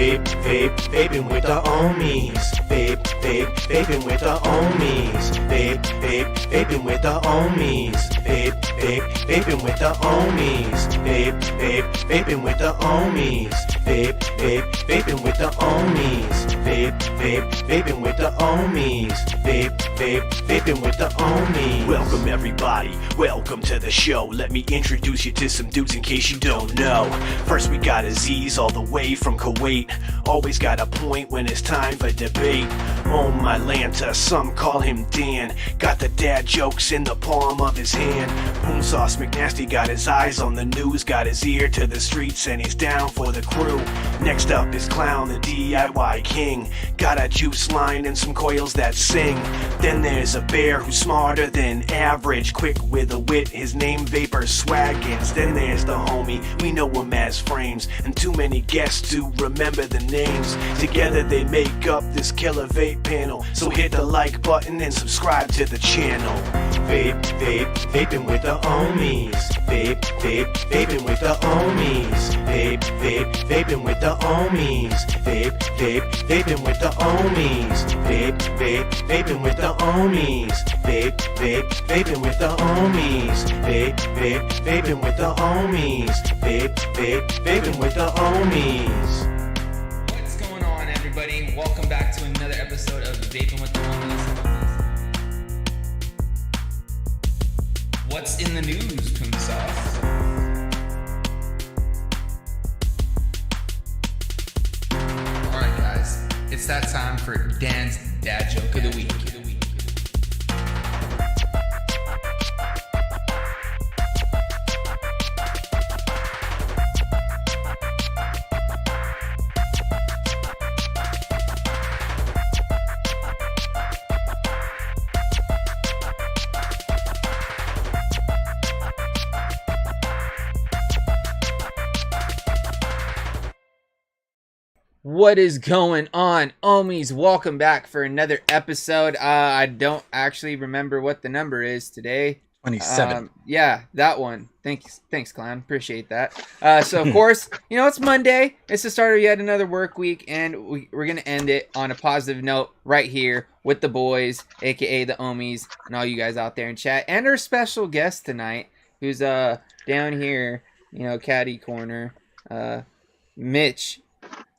Vaping with the Ohmies. Vaping with the Ohmies. Vaping with the Ohmies. Vaping with the Ohmies. Vaping with the Ohmies. Vaping with the Ohmies. Vaping with the Ohmies. Vaping with the Ohmies. Welcome everybody, welcome to the show. Let me introduce you to some dudes in case you don't know. First we got Aziz all the way from Kuwait. Always got a point when it's time for debate. Oh my Lanta, some call him Dan. Got the dad jokes in the palm of his hand. Boom Sauce McNasty got his eyes on the news. Got his ear to the streets and he's down for the crew. Next up is Clown, the DIY king. Got a juice line and some coils that sing. Then there's a bear who's smarter than average. Quick with a wit, his name Vapor Swaggins. Then there's the homie, we know him as Frames. And too many guests to remember the names. Together they make up this killer vape panel. So hit the like button and subscribe to the channel. Vaping with the Ohmies. Vaping with the Ohmies. Vaping with the Ohmies. Vaping with the Ohmies. Vaping with the Ohmies. Vaping with the Ohmies. Vaping with the Ohmies. Vaping with the Ohmies. What's going on, everybody? Welcome back to another episode of Vaping with the Homies. What's in the news, Poon Sauce? Alright, guys. It's that time for Dan's Dad Joke of the Week. What is going on, Ohmies? Welcome back for another episode. I don't actually remember what the number is today. 27. Yeah, that one. Thanks, Clown. Appreciate that. So, of course, it's Monday. It's the start of yet another work week, and we're going to end it on a positive note right here with the boys, a.k.a. the Ohmies, and all you guys out there in chat, and our special guest tonight, who's down here, caddy corner, Mitch,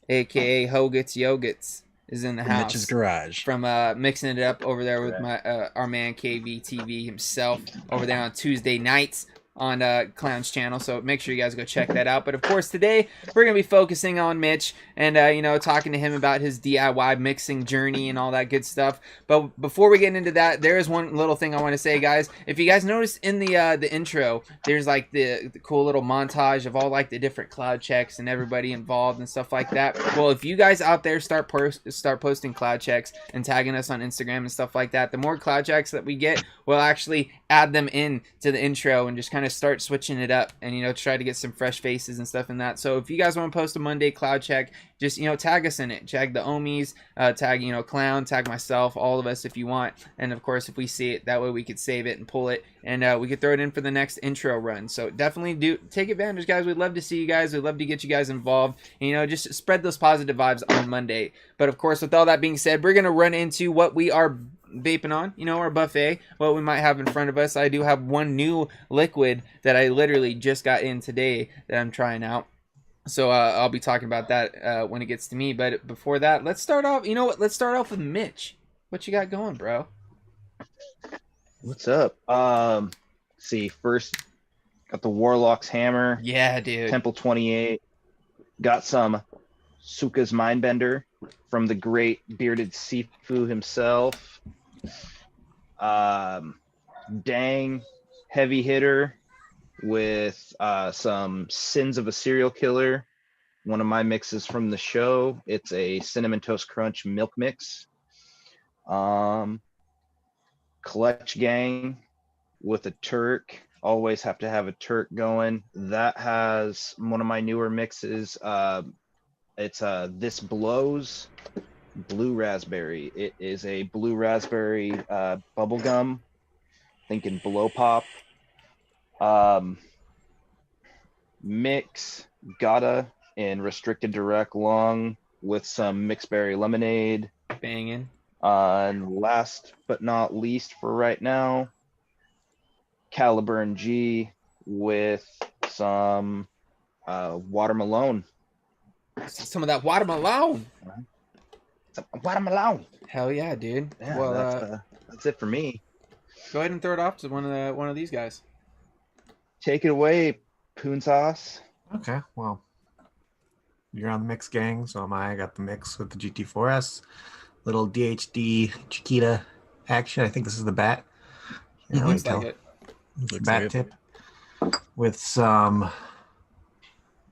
a.k.a. Hogatts, Yoggatts, is in the house. Mitch's garage. From mixing it up over there with my our man KVTV himself over there on Tuesday nights on Clown's channel. So make sure you guys go check that out. But of course, today we're going to be focusing on Mitch and, talking to him about his DIY mixing journey and all that good stuff. But before we get into that, there is one little thing I want to say, guys. If you guys noticed in the intro, there's like the cool little montage of all like the different cloud checks and everybody involved and stuff like that. Well, if you guys out there start posting cloud checks and tagging us on Instagram and stuff like that, the more cloud checks that we get, we'll actually add them in to the intro and just kind of start switching it up and try to get some fresh faces and stuff in that. So if you guys want to post a Monday cloud check, just tag us in it. Tag the Ohmies, tag Clown, tag myself, all of us if you want. And of course, if we see it, that way we could save it and pull it, and we could throw it in for the next intro run. So definitely do take advantage, guys. We'd love to see you guys. We'd love to get you guys involved. Just spread those positive vibes on Monday. But of course, with all that being said, we're gonna run into what we are vaping on, our buffet, what we might have in front of us. I do have one new liquid that I literally just got in today that I'm trying out. So I'll be talking about that when it gets to me. But before that, let's start off. Let's start off with Mitch. What you got going, bro? What's up? See, first got the Warlock's hammer. Yeah, dude. Temple 28. Got some Suka's Mindbender from the great bearded Sifu himself. Dang heavy hitter with some Sins of a Serial Killer, one of my mixes from the show. It's a Cinnamon Toast Crunch milk mix. Clutch Gang with a Turk. Always have to have a Turk going. That has one of my newer mixes. It's This Blows Blue Raspberry. It is a blue raspberry bubble gum, thinking blow pop. Mix Gotta in restricted direct long with some mixed berry lemonade. Banging. And last but not least for right now, Caliburn G with some watermelon. Some of that watermelon. Some watermelon. Hell yeah, dude. Yeah, Well, that's it for me. go ahead and throw it off to one of these guys. Take it away, Poon Sauce. Okay, well, you're on the mix, gang. So am I. I got the mix with the GT4S, little DHD Chiquita action. I think this is the bat. Can't really Looks like tell. it. It's the Looks bat like it. tip with some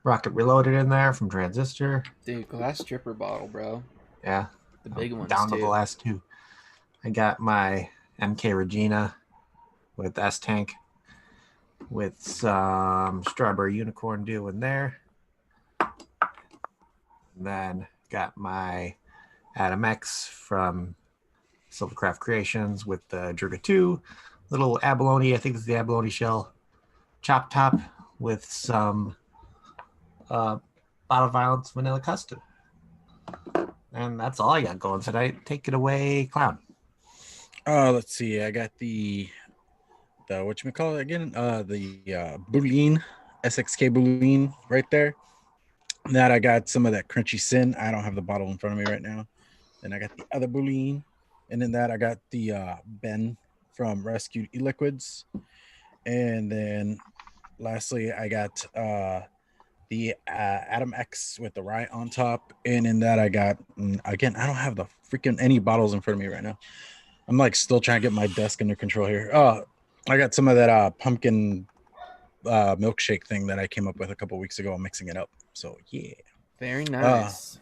Rocket Reloaded in there from Transistor. Dude, glass stripper bottle, bro. Yeah, The big ones, down to too. the last two. I got my MK Regina with S Tank with some Strawberry Unicorn Dew in there. And then got my Adam X from Silvercraft Creations with the Jerga 2, little abalone, I think it's the abalone shell, chop top with some Bottle Violence Vanilla Custard. And that's all I got going tonight. Take it away, Clown. Let's see. I got the whatchamacallit again? The Bouline, SXK Bouline right there. That I got some of that Crunchy Sin. I don't have the bottle in front of me right now. Then I got the other Bouline. And then that I got the Ben from Rescued E-Liquids. And then lastly, I got the Adam X with the rye on top. And in that I got, again, I don't have the freaking any bottles in front of me right now. I'm like still trying to get my desk under control here. I got some of that pumpkin milkshake thing that I came up with a couple weeks ago. I'm mixing it up. So yeah. Very nice.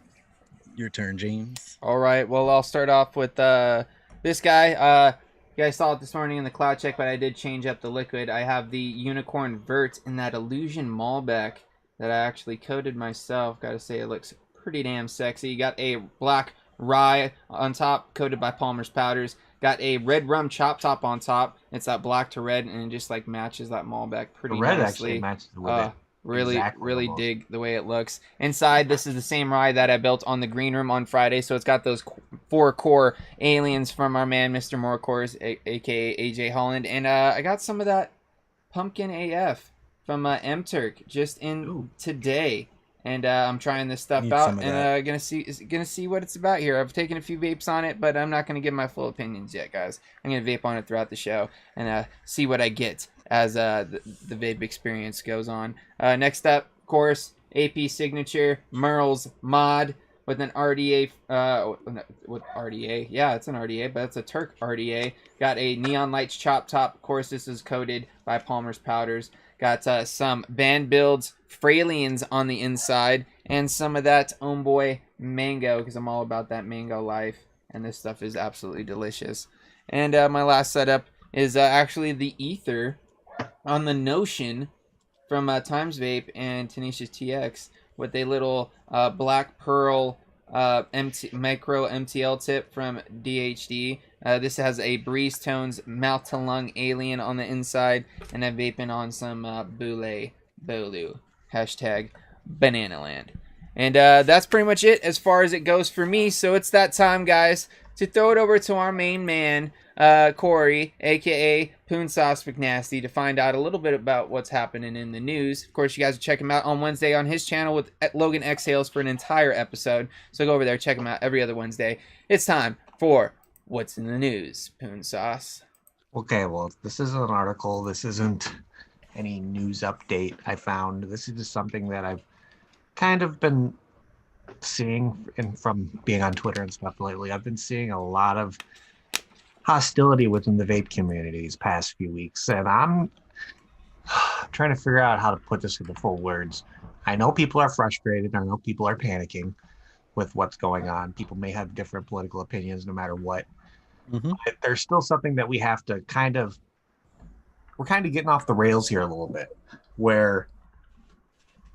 Your turn, James. All right. Well, I'll start off with this guy. You guys saw it this morning in the cloud check, but I did change up the liquid. I have the Unicorn Vert in that Illusion Malbec that I actually coated myself. Gotta say, it looks pretty damn sexy. You got a black rye on top, coated by Palmer's Powders. Got a red rum chop top on top. It's that black to red, and it just like matches that Malbec pretty The red nicely. actually matches with it. Really, Exactly really almost. dig the way it looks. Inside, this is the same rye that I built on the green room on Friday. So it's got those 4 core aliens from our man, Mr. Morecores, aka AJ Holland. And I got some of that pumpkin AF from M-Turk just in today. And I'm trying this stuff Need out some of and gonna see what it's about here. I've taken a few vapes on it, but I'm not gonna give my full opinions yet, guys. I'm gonna vape on it throughout the show and see what I get as the vape experience goes on. Next up, of course, AP Signature Merle's Mod with an RDA. With RDA, yeah, it's an RDA, but it's a Turk RDA. Got a Neon Lights chop top. Of course, this is coated by Palmer's Powders. Got some Band Builds Fralians on the inside, and some of that Boy mango, because I'm all about that mango life, and this stuff is absolutely delicious. And my last setup is actually the Ether on the Notion from Times Vape and Tenacious TX with a little black pearl micro MTL tip from DHD. This has a Breeze Tones mouth to lung alien on the inside, and I'm vaping on some Boule Bolu. Hashtag Bananaland. And that's pretty much it as far as it goes for me. So it's that time, guys, to throw it over to our main man, Corey, aka Poon Sauce McNasty, to find out a little bit about what's happening in the news. Of course, you guys will check him out on Wednesday on his channel with Logan Exhales for an entire episode. So go over there, check him out every other Wednesday. It's time for What's in the News, Poon Sauce. Okay, well, this isn't an article. This isn't any news update I found. This is just something that I've kind of been seeing from being on Twitter and stuff lately. I've been seeing a lot of hostility within the vape community these past few weeks, and I'm trying to figure out how to put this into full words. I know people are frustrated. I know people are panicking with what's going on. People may have different political opinions no matter what. Mm-hmm. But there's still something that we have to we're kind of getting off the rails here a little bit, where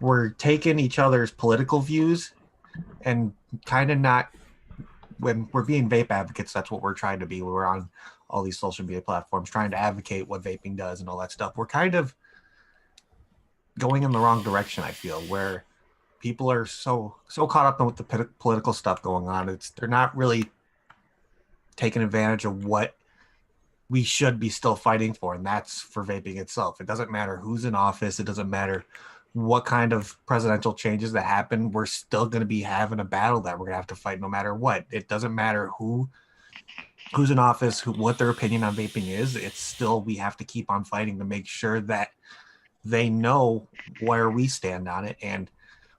we're taking each other's political views and kind of not, when we're being vape advocates, that's what we're trying to be. We're on all these social media platforms trying to advocate what vaping does and all that stuff. We're kind of going in the wrong direction, I feel, where People are so caught up with the political stuff going on. They're not really taking advantage of what we should be still fighting for, and that's for vaping itself. It doesn't matter who's in office. It doesn't matter what kind of presidential changes that happen. We're still going to be having a battle that we're going to have to fight no matter what. It doesn't matter who's in office, what their opinion on vaping is. It's still, we have to keep on fighting to make sure that they know where we stand on it. And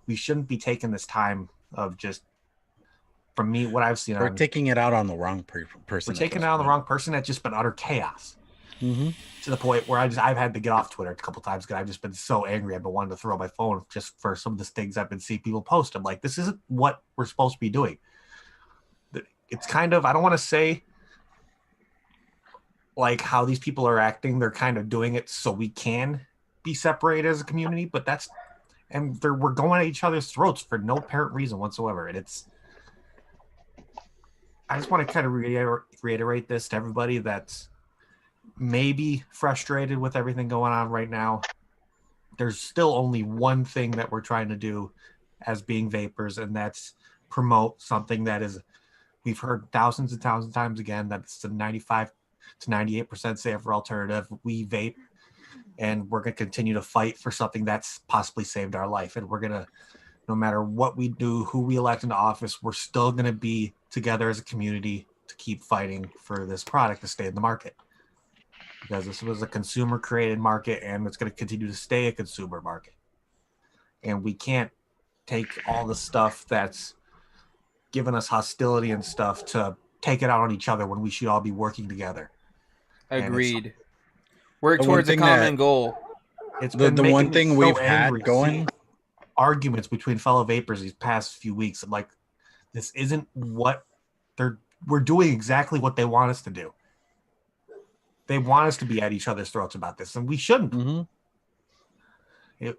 we shouldn't be taking this time of just, from me, what I've seen, we're taking it out on the wrong person. We're taking it out on the wrong person. That's just been utter chaos. Mm-hmm. To the point where I've had to get off Twitter a couple times because I've just been so angry. I've been wanting to throw my phone just for some of the things I've been seeing people post. I'm like, this isn't what we're supposed to be doing. It's kind of, I don't want to say like how these people are acting. They're kind of doing it so we can be separated as a community, but we're going at each other's throats for no apparent reason whatsoever. And I just want to kind of reiterate this to everybody that's maybe frustrated with everything going on right now. There's still only one thing that we're trying to do as being vapors, and that's promote something that is, we've heard thousands and thousands of times again, that it's a 95 to 98% safer alternative. We vape, and we're going to continue to fight for something that's possibly saved our life. And we're going to, no matter what we do, who we elect into office, we're still going to be together as a community to keep fighting for this product to stay in the market. Because this was a consumer created market, and it's going to continue to stay a consumer market. And we can't take all the stuff that's given us hostility and stuff to take it out on each other when we should all be working together. Agreed. Work towards a common goal. It's the been one thing we've had going, arguments between fellow vapors these past few weeks. I'm like, this isn't what we're doing exactly what they want us to do. They want us to be at each other's throats about this, and we shouldn't. Mm-hmm.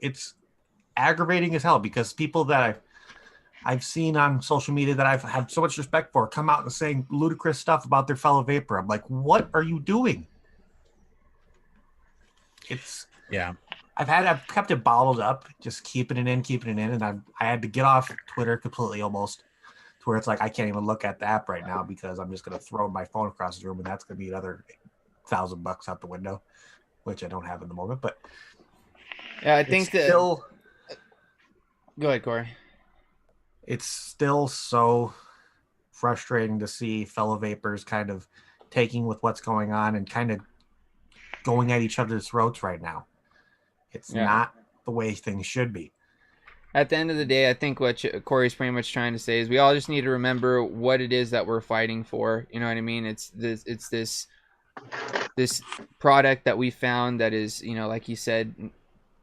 It's aggravating as hell because people that I've seen on social media that I've had so much respect for come out and saying ludicrous stuff about their fellow vapor. I'm like, what are you doing? I've kept it bottled up, just keeping it in, and I had to get off Twitter completely almost, to where it's like I can't even look at the app right now because I'm just gonna throw my phone across the room, and that's gonna be another $1,000 out the window, which I don't have in the moment. But yeah, I think that still. Go ahead, Corey. It's still so frustrating to see fellow vapors kind of taking with what's going on and kind of going at each other's throats right now. It's not the way things should be. At the end of the day, I think what Corey's pretty much trying to say is we all just need to remember what it is that we're fighting for. You know what I mean? It's this product that we found that is, you know, like you said,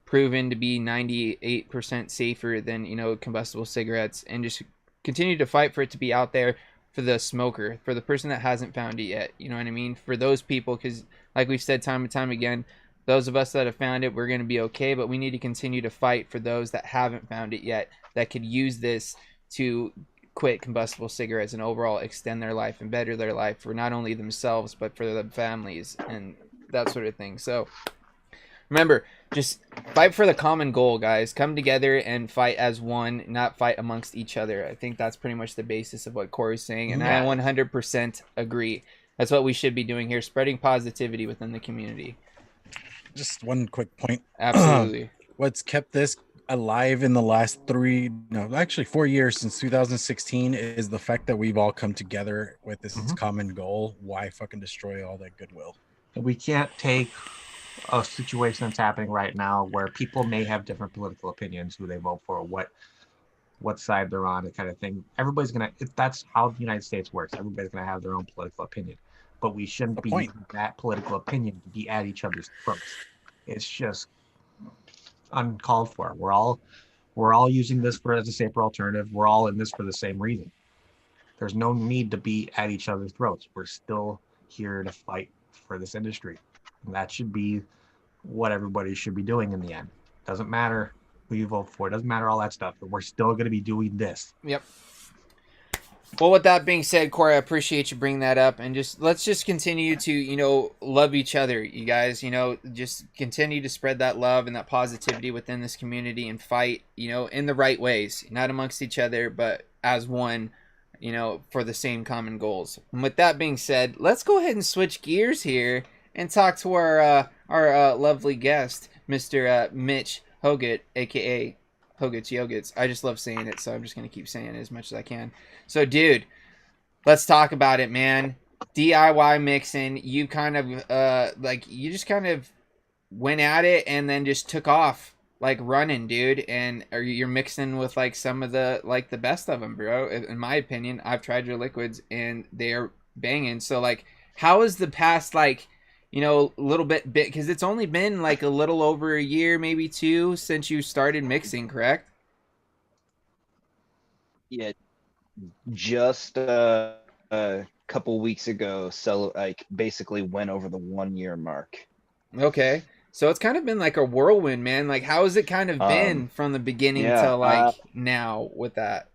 proven to be 98% safer than, you know, combustible cigarettes, and just continue to fight for it to be out there for the smoker, for the person that hasn't found it yet. You know what I mean? For those people, because like we've said time and time again, those of us that have found it, we're going to be okay, but we need to continue to fight for those that haven't found it yet, that could use this to quit combustible cigarettes and overall extend their life and better their life for not only themselves, but for their families and that sort of thing. So remember, just fight for the common goal, guys. Come together and fight as one, not fight amongst each other. I think that's pretty much the basis of what Corey's saying, and I 100% agree. That's what we should be doing here, spreading positivity within the community. Just one quick point. Absolutely. What's kept this alive in the last 4 years since 2016 is the fact that we've all come together with this common goal. Why fucking destroy all that goodwill? We can't take a situation that's happening right now where people may have different political opinions, who they vote for, what side they're on, that kind of thing. Everybody's gonna, that's how the United States works. Everybody's gonna have their own political opinion, but we shouldn't be using that political opinion to be at each other's throats. It's just uncalled for. We're all using this as a safer alternative. We're all in this for the same reason. There's no need to be at each other's throats. We're still here to fight for this industry. And that should be what everybody should be doing in the end. Doesn't matter who you vote for. It doesn't matter all that stuff. But we're still going to be doing this. Yep. Well, with that being said, Corey, I appreciate you bringing that up, and let's just continue to, love each other, you guys. Just continue to spread that love and that positivity within this community, and fight, in the right ways, not amongst each other, but as one, for the same common goals. And with that being said, let's go ahead and switch gears here and talk to our lovely guest, Mr. Mitch Hogatt, aka Hogatts Yoggatts. I just love saying it, so I'm just gonna keep saying it as much as I can. So, dude, let's talk about it, man. DIY mixing. You kind of you just kind of went at it and then just took off like running, dude. And you're mixing with like some of the best of them, bro. In my opinion, I've tried your liquids and they are banging. So, like, how is the past little bit because it's only been like a little over a year, maybe two, since you started mixing, correct? Yeah, just a couple weeks ago, so like basically went over the 1 year mark. Okay. So it's kind of been like a whirlwind, man. Like, how has it kind of been from the beginning to like now with that?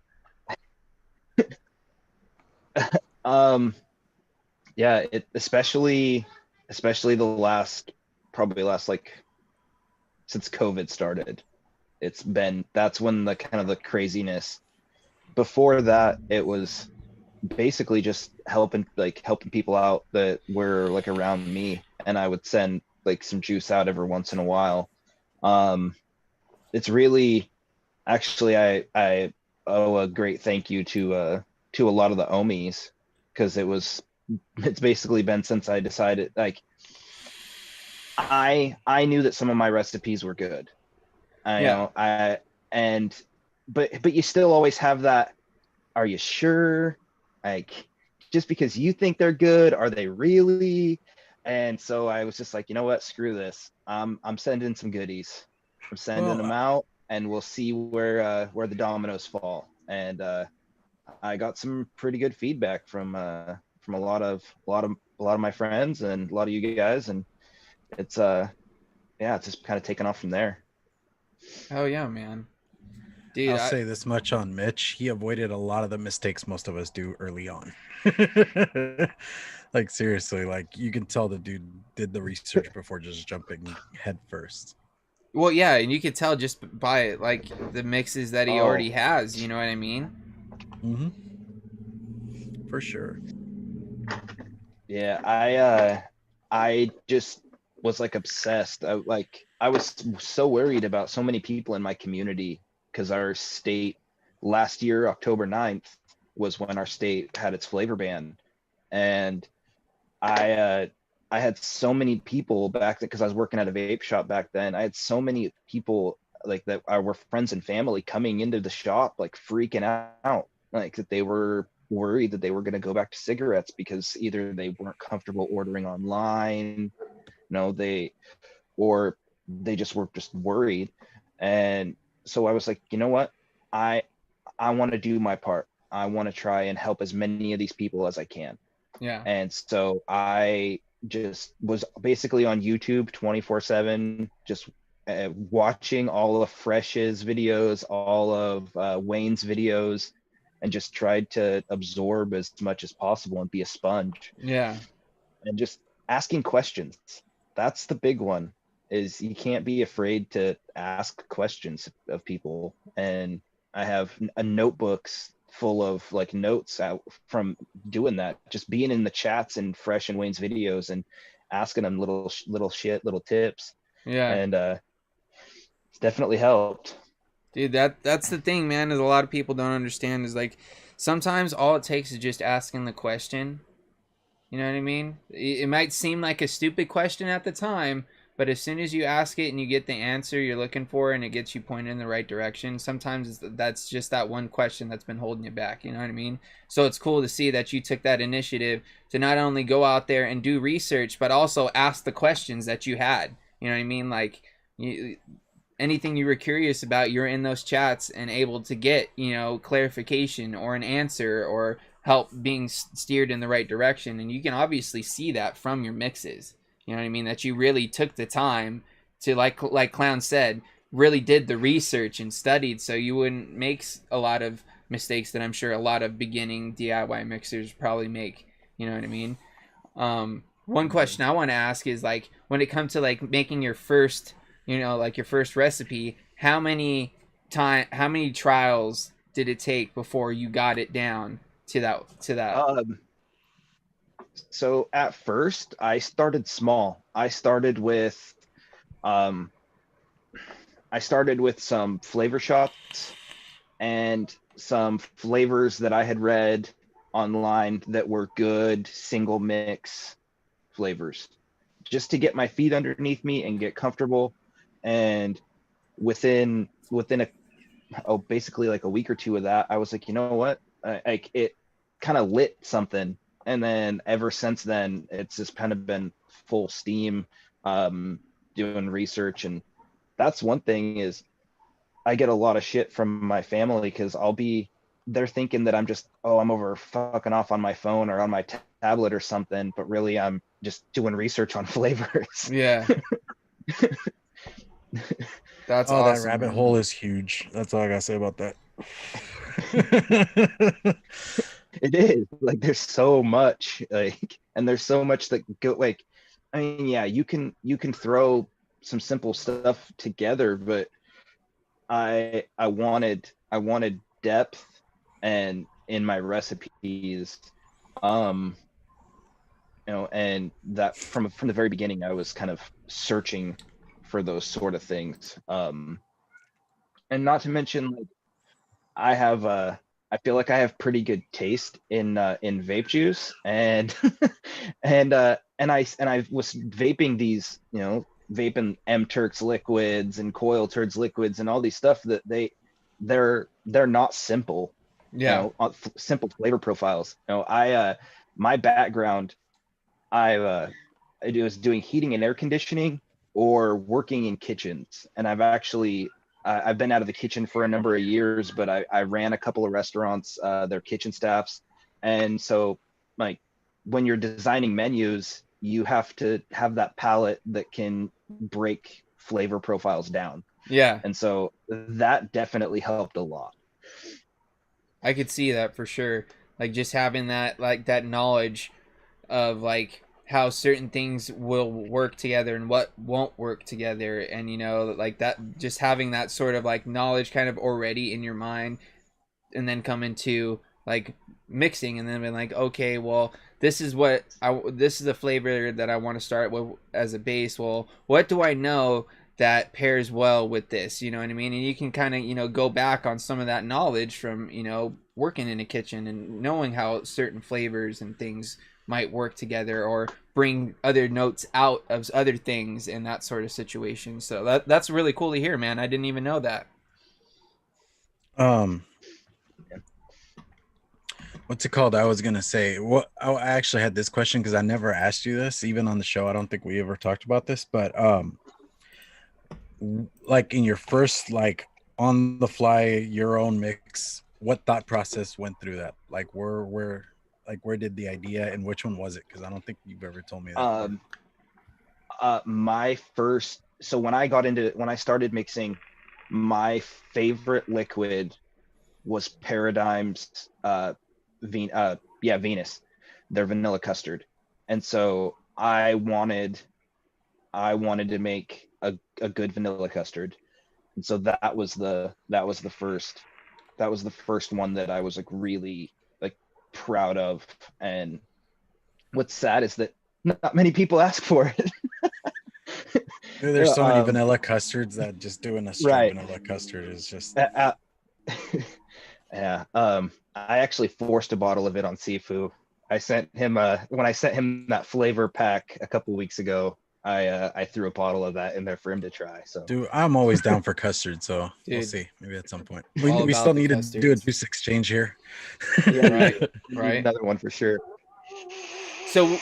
Yeah, especially the last like since COVID started. That's when the kind of the craziness. Before that, it was basically just helping people out that were like around me, and I would send like some juice out every once in a while. It's really, actually, I owe a great thank you to a lot of the Ohmies, because it's basically been since I decided, like, I knew that some of my recipes were good. But you still always have that, are you sure? Like, just because you think they're good, are they really? And so I was just like, you know what, screw this. I'm sending some goodies. I'm sending them out, and we'll see where the dominoes fall. And I got some pretty good feedback from a lot of my friends and a lot of you guys, and it's just kind of taken off from there. Oh yeah, man. Dude, I'll say this much on Mitch. He avoided a lot of the mistakes most of us do early on. Like, seriously, like, you can tell the dude did the research before just jumping head first. Well, yeah, and you could tell just by like the mixes that he already has, you know what I mean? Mm-hmm. For sure. Yeah, I just was like obsessed. I was so worried about so many people in my community, because our state last year, October 9th, was when our state had its flavor ban. And I had so many people back then, because I was working at a vape shop back then. I had so many people like that were friends and family coming into the shop, like freaking out, like that they were worried that they were going to go back to cigarettes, because either they weren't comfortable ordering online, or they just were just worried. And so I was like, you know what? I want to do my part. I want to try and help as many of these people as I can. Yeah. And so I just was basically on YouTube 24/7, just watching all of Fresh's videos, all of Wayne's videos, and just tried to absorb as much as possible and be a sponge. Yeah. And just asking questions. That's the big one, is you can't be afraid to ask questions of people. And I have notebooks full of like notes out from doing that, just being in the chats and Fresh and Wayne's videos and asking them little tips. Yeah. And it's definitely helped. Dude, that's the thing, man, is a lot of people don't understand is like sometimes all it takes is just asking the question. You know what I mean? It might seem like a stupid question at the time, but as soon as you ask it and you get the answer you're looking for and it gets you pointed in the right direction, sometimes that's just that one question that's been holding you back. You know what I mean? So it's cool to see that you took that initiative to not only go out there and do research, but also ask the questions that you had. You know what I mean? Like, anything you were curious about, you're in those chats and able to get, clarification or an answer or help being steered in the right direction. And you can obviously see that from your mixes. You know what I mean? That you really took the time to, like Clown said, really did the research and studied, so you wouldn't make a lot of mistakes that I'm sure a lot of beginning DIY mixers probably make. You know what I mean? One question I want to ask is like when it comes to like making your first, you know, like your first recipe, how many trials did it take before you got it down to that? So at first I started small. Um, I started with some flavor shots and some flavors that I had read online that were good single mix flavors, just to get my feet underneath me and get comfortable. And within basically like a week or two of that, I was like, you know what, like it kind of lit something. And then ever since then, it's just kind of been full steam, doing research. And that's one thing is I get a lot of shit from my family because they're thinking that I'm just, I'm over fucking off on my phone or on my tablet or something, but really I'm just doing research on flavors. Yeah. That's Oh, awesome. that rabbit hole is huge. That's all I gotta say about that. It is like there's so much and there's so much that go like, I mean, yeah, you can throw some simple stuff together, but I wanted depth and in my recipes, and that from the very beginning I was kind of searching for those sort of things. And not to mention, like, I feel like I have pretty good taste in vape juice, and and I was vaping these, vaping M Turks liquids and Coil Turds liquids and all these stuff that they're not simple, Yeah. simple flavor profiles. My background, I was doing heating and air conditioning or working in kitchens, and I've been out of the kitchen for a number of years, but I ran a couple of restaurants, their kitchen staffs. And so, like, when you're designing menus, you have to have that palate that can break flavor profiles down. Yeah. And so that definitely helped a lot. I could see that for sure. Like just having that like that knowledge of like how certain things will work together and what won't work together, and like that, just having that sort of like knowledge kind of already in your mind, and then come into like mixing and then being like, okay, well, this is the flavor that I want to start with as a base. Well, what do I know that pairs well with this? You know what I mean? And you can kind of, go back on some of that knowledge from, working in a kitchen and knowing how certain flavors and things might work together or bring other notes out of other things in that sort of situation. So that's really cool to hear, man. I didn't even know that. What's it called? I was gonna say, I actually had this question because I never asked you this, even on the show. I don't think we ever talked about this, but like in your first like on the fly your own mix, what thought process went through that? Like where did the idea, and which one was it? Because I don't think you've ever told me that. So when I started mixing, my favorite liquid was Paradigm's Venus, their vanilla custard. And so I wanted to make a good vanilla custard. And so that was the first one that I was like really like proud of. And what's sad is that not many people ask for it. There's so many vanilla custards that just doing a straight right. vanilla custard is just yeah. I actually forced a bottle of it on Sifu. I sent him when I sent him that flavor pack a couple weeks ago, I threw a bottle of that in there for him to try. So dude, I'm always down for custard, so we'll see. Maybe at some point. We still need to do a juice exchange here. Yeah, right. Another one for sure. So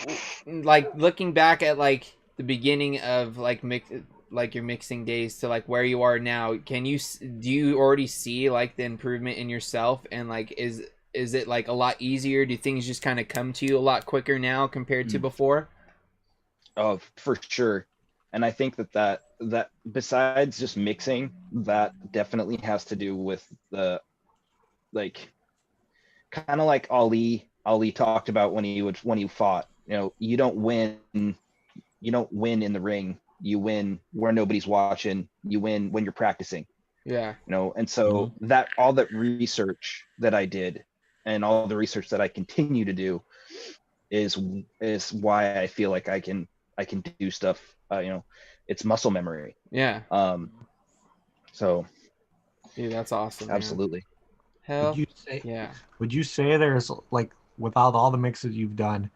like looking back at like the beginning of like your mixing days to like where you are now, do you already see like the improvement in yourself, and like is it like a lot easier? Do things just kind of come to you a lot quicker now compared to before? Oh, for sure. And I think that besides just mixing, that definitely has to do with the like kind of like Ali talked about when he fought. You know, you don't win in the ring. You win where nobody's watching. You win when you're practicing. Yeah. You know, and so that all that research that I did and all the research that I continue to do is why I feel like I can do stuff. You know, it's muscle memory. Yeah. So Dude, that's awesome. Man. absolutely. Hell. Yeah. Would you say there's like, without all the mixes you've done,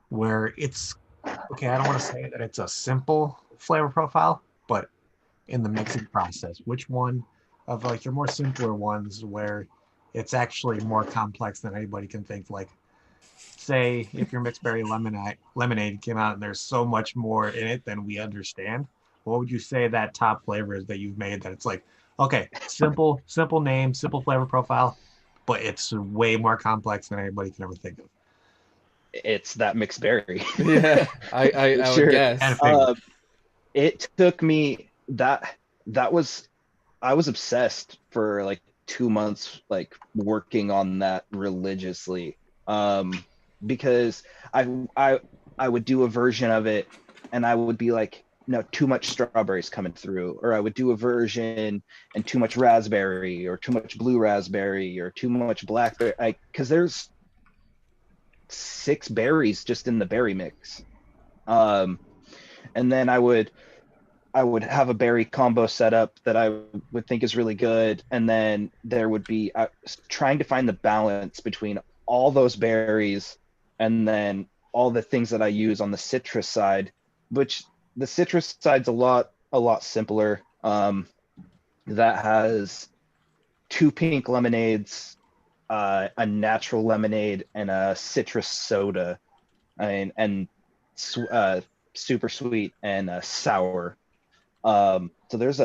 where it's okay? I don't want to say that it's a simple flavor profile, but in the mixing process, which one of like your more simpler ones where it's actually more complex than anybody can think? Like, say if your mixed berry lemonade came out and there's so much more in it than we understand, what would you say that top flavor is that you've made that it's like, okay, simple name, simple flavor profile, but it's way more complex than anybody can ever think of? It's that mixed berry. Yeah, I Sure. would guess. It took me I was obsessed for like 2 months, like working on that religiously, because I would do a version of it and I would be like, no, too much strawberries coming through, or I would do a version and too much raspberry, or too much blue raspberry, or too much blackberry, because there's 6 berries just in the berry mix. And then I would have a berry combo set up that I would think is really good, and then there would be trying to find the balance between all those berries and then all the things that I use on the citrus side, which the citrus side's a lot simpler. That has 2 pink lemonades, a natural lemonade, and a citrus soda, and super sweet and sour. So there's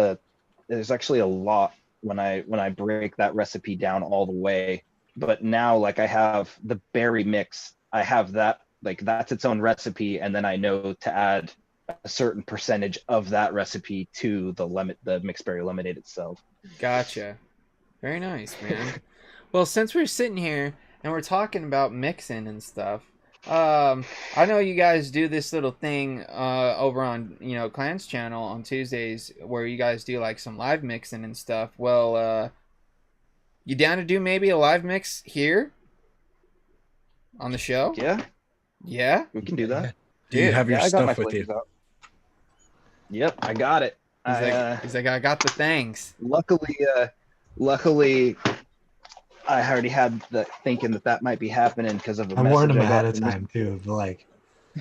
actually a lot when I break that recipe down all the way. But now, like, I have the berry mix, I have that, like, that's its own recipe, and then I know to add a certain percentage of that recipe to the mixed berry lemonade itself. Gotcha. Very nice, man. Well, since we're sitting here and we're talking about mixing and stuff, I know you guys do this little thing over on, you know, Clan's channel on Tuesdays where you guys do like some live mixing and stuff. Well, you down to do maybe a live mix here on the show? Yeah, We can do that. Do you have your stuff with you? Out. Yep, I got it. He's like, I got the things. Luckily, I already had the thinking that might be happening because of a I message warned him I got ahead of time too. Like,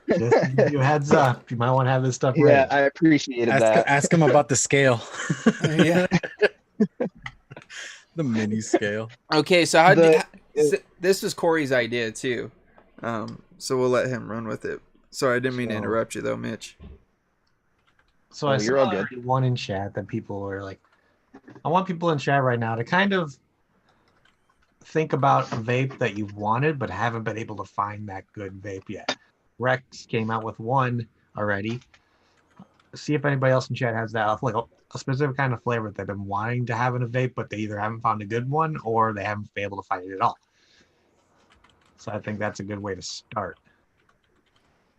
just give you a heads up. You might want to have this stuff ready. Yeah, I appreciated that. Ask him about the scale. Yeah. The mini scale. Okay, so this was Corey's idea too. So we'll let him run with it. Sorry, I didn't mean to interrupt you though, Mitch. So I saw one in chat that people were like, I want people in chat right now to kind of think about a vape that you've wanted but haven't been able to find that good vape yet. Rex came out with one already. See if anybody else in chat has that, like a specific kind of flavor that they've been wanting to have in a vape, but they either haven't found a good one or they haven't been able to find it at all. So I think that's a good way to start.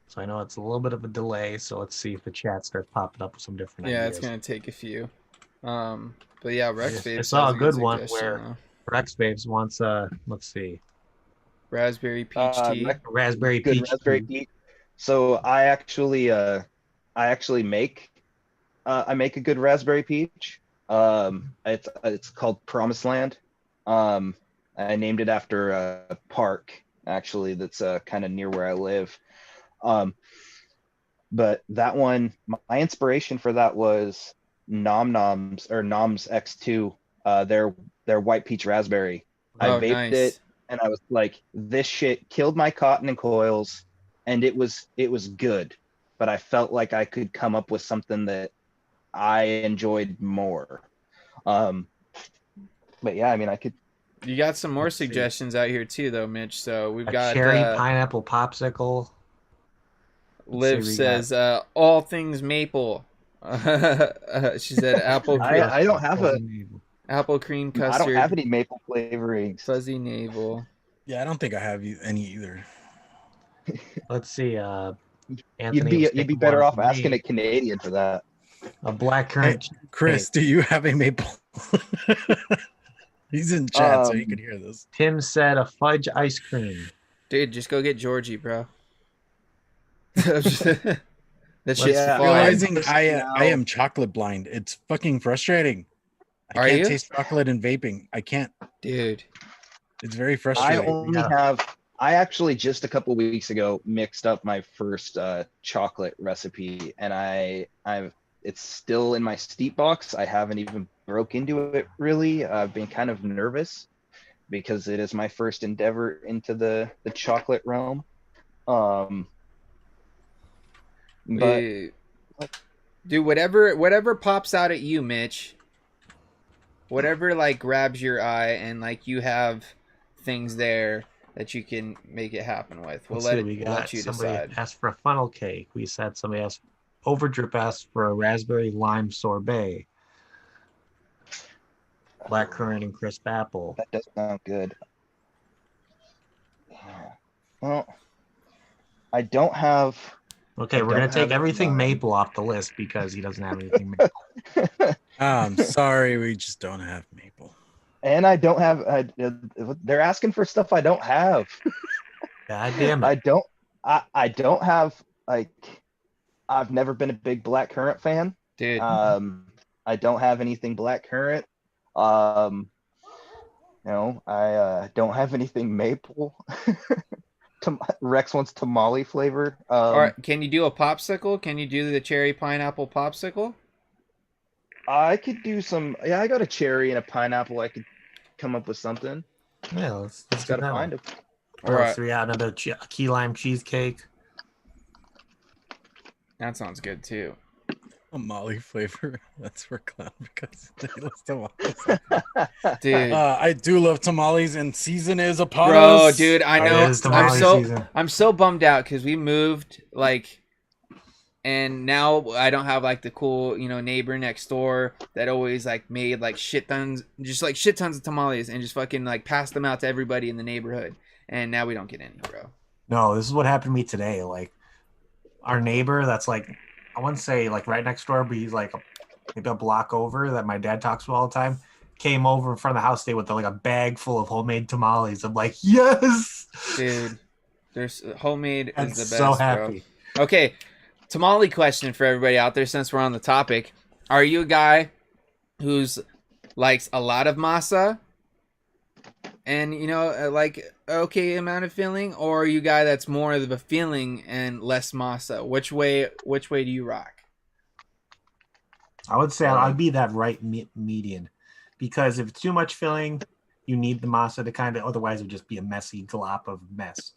So I know it's a little bit of a delay, so let's see if the chat starts popping up with some different ideas. Yeah, it's gonna take a few. But yeah, Rex Vapes. I saw a good one where Rex Vapes wants let's see, raspberry peach tea. Raspberry peach. Raspberry peach. So I actually make I make a good raspberry peach. It's called Promised Land. I named it after a park actually that's kind of near where I live. But that one, my inspiration for that was Nom Noms X2, their white peach raspberry. I vaped it and I was like, this shit killed my cotton and coils, and it was good, but I felt like I could come up with something that I enjoyed more. But yeah, I mean, I could. You got some more suggestions out here too, though, Mitch. So we've got cherry pineapple popsicle. Liv says all things maple. She said apple. I don't have Apple cream I don't custard. have any maple flavorings. Fuzzy navel. Yeah, I don't think I have any either. Let's see. You'd Anthony was be thinking better one off for asking me. a Canadian for that. A black Hey, currant. Chris, do you have a maple? He's in chat, so he could hear this. Tim said a fudge ice cream. Dude, just go get Georgie, bro. That shit's Yeah, fire. Realizing I now- am chocolate blind. It's fucking frustrating. I Are can't you? taste chocolate in vaping. I can't. Dude. It's very I frustrating. only have. I actually just a couple weeks ago mixed up my first chocolate recipe, and it's still in my steep box. I haven't even broke into it really. I've been kind of nervous because it is my first endeavor into the chocolate realm. But Dude, whatever pops out at you, Mitch. Whatever like grabs your eye and like you have things there that you can make it happen with. We'll let you somebody decide. asked for a funnel cake. We said somebody asked Overdrip asked for a raspberry lime sorbet. Black currant and crisp apple. that does sound good. Yeah. Well, I don't have. Okay, I we're gonna don't take have it everything mine. maple off the list because he doesn't have anything maple. I'm sorry, we just don't have maple. And I don't have. They're asking for stuff I don't have. God damn it. I don't have like. I've never been a big black currant fan. Dude. I don't have anything black currant. I don't have anything maple. Rex wants tamale flavor. All right, can you do a popsicle? Can you do the cherry pineapple popsicle? I could do some. Yeah, I got a cherry and a pineapple. I could come up with something. Yeah, let's Just do gotta that find one. it. Or All else right. we got another key lime cheesecake. That sounds good too. Molly flavor. That's for clown because they love tamales. Dude. I do love tamales, and season is upon Bro, us. dude, I It know. is tamale season. I'm so bummed out because we moved and now I don't have like the cool, neighbor next door that always like made like shit tons of tamales and just fucking like passed them out to everybody in the neighborhood. And now we don't get any, bro. No, this is what happened to me today. Like our neighbor that's like, I wouldn't say like right next door, but he's like maybe a block over that my dad talks to all the time, came over in front of the house today with like a bag full of homemade tamales. I'm like, yes! Dude, there's homemade I'm is the best, so happy. bro. Okay, tamale question for everybody out there since we're on the topic. Are you a guy who's likes a lot of masa and like okay amount of filling, or are you a guy that's more of a filling and less masa? Which way do you rock? I would say I'd be that right median, because if it's too much filling, you need the masa to kind of, otherwise it would just be a messy glop of mess,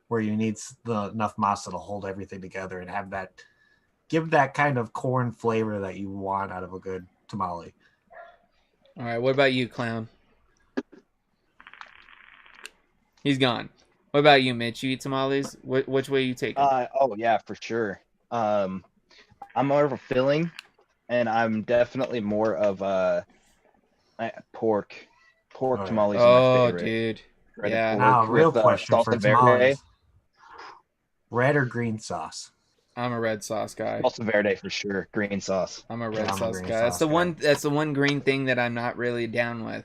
where you need enough masa to hold everything together and have that, give that kind of corn flavor that you want out of a good tamale. All right, what about you, clown? He's gone. What about you, Mitch? You eat tamales? Which way you take 'em? Oh yeah, for sure. I'm more of a filling, and I'm definitely more of a pork. Pork Oh, yeah. tamales are my Oh, favorite. dude. Breaded Yeah. pork Now, real with, question salsa for verde. tamales: red or green sauce? I'm a red sauce guy. Salsa verde for sure. Green sauce. I'm a red I'm a sauce green guy. That's sauce the guy. one. That's the one green thing that I'm not really down with.